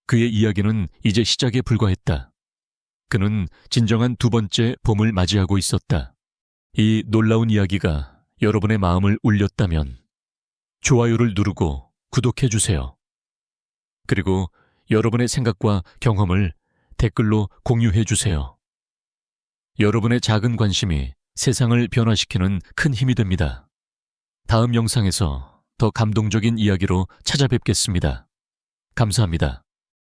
그의 이야기는 이제 시작에 불과했다. 그는 진정한 두 번째 봄을 맞이하고 있었다. 이 놀라운 이야기가 여러분의 마음을 울렸다면 좋아요를 누르고 구독해주세요. 그리고 여러분의 생각과 경험을 댓글로 공유해주세요. 여러분의 작은 관심이 세상을 변화시키는 큰 힘이 됩니다. 다음 영상에서 더 감동적인 이야기로 찾아뵙겠습니다. 감사합니다.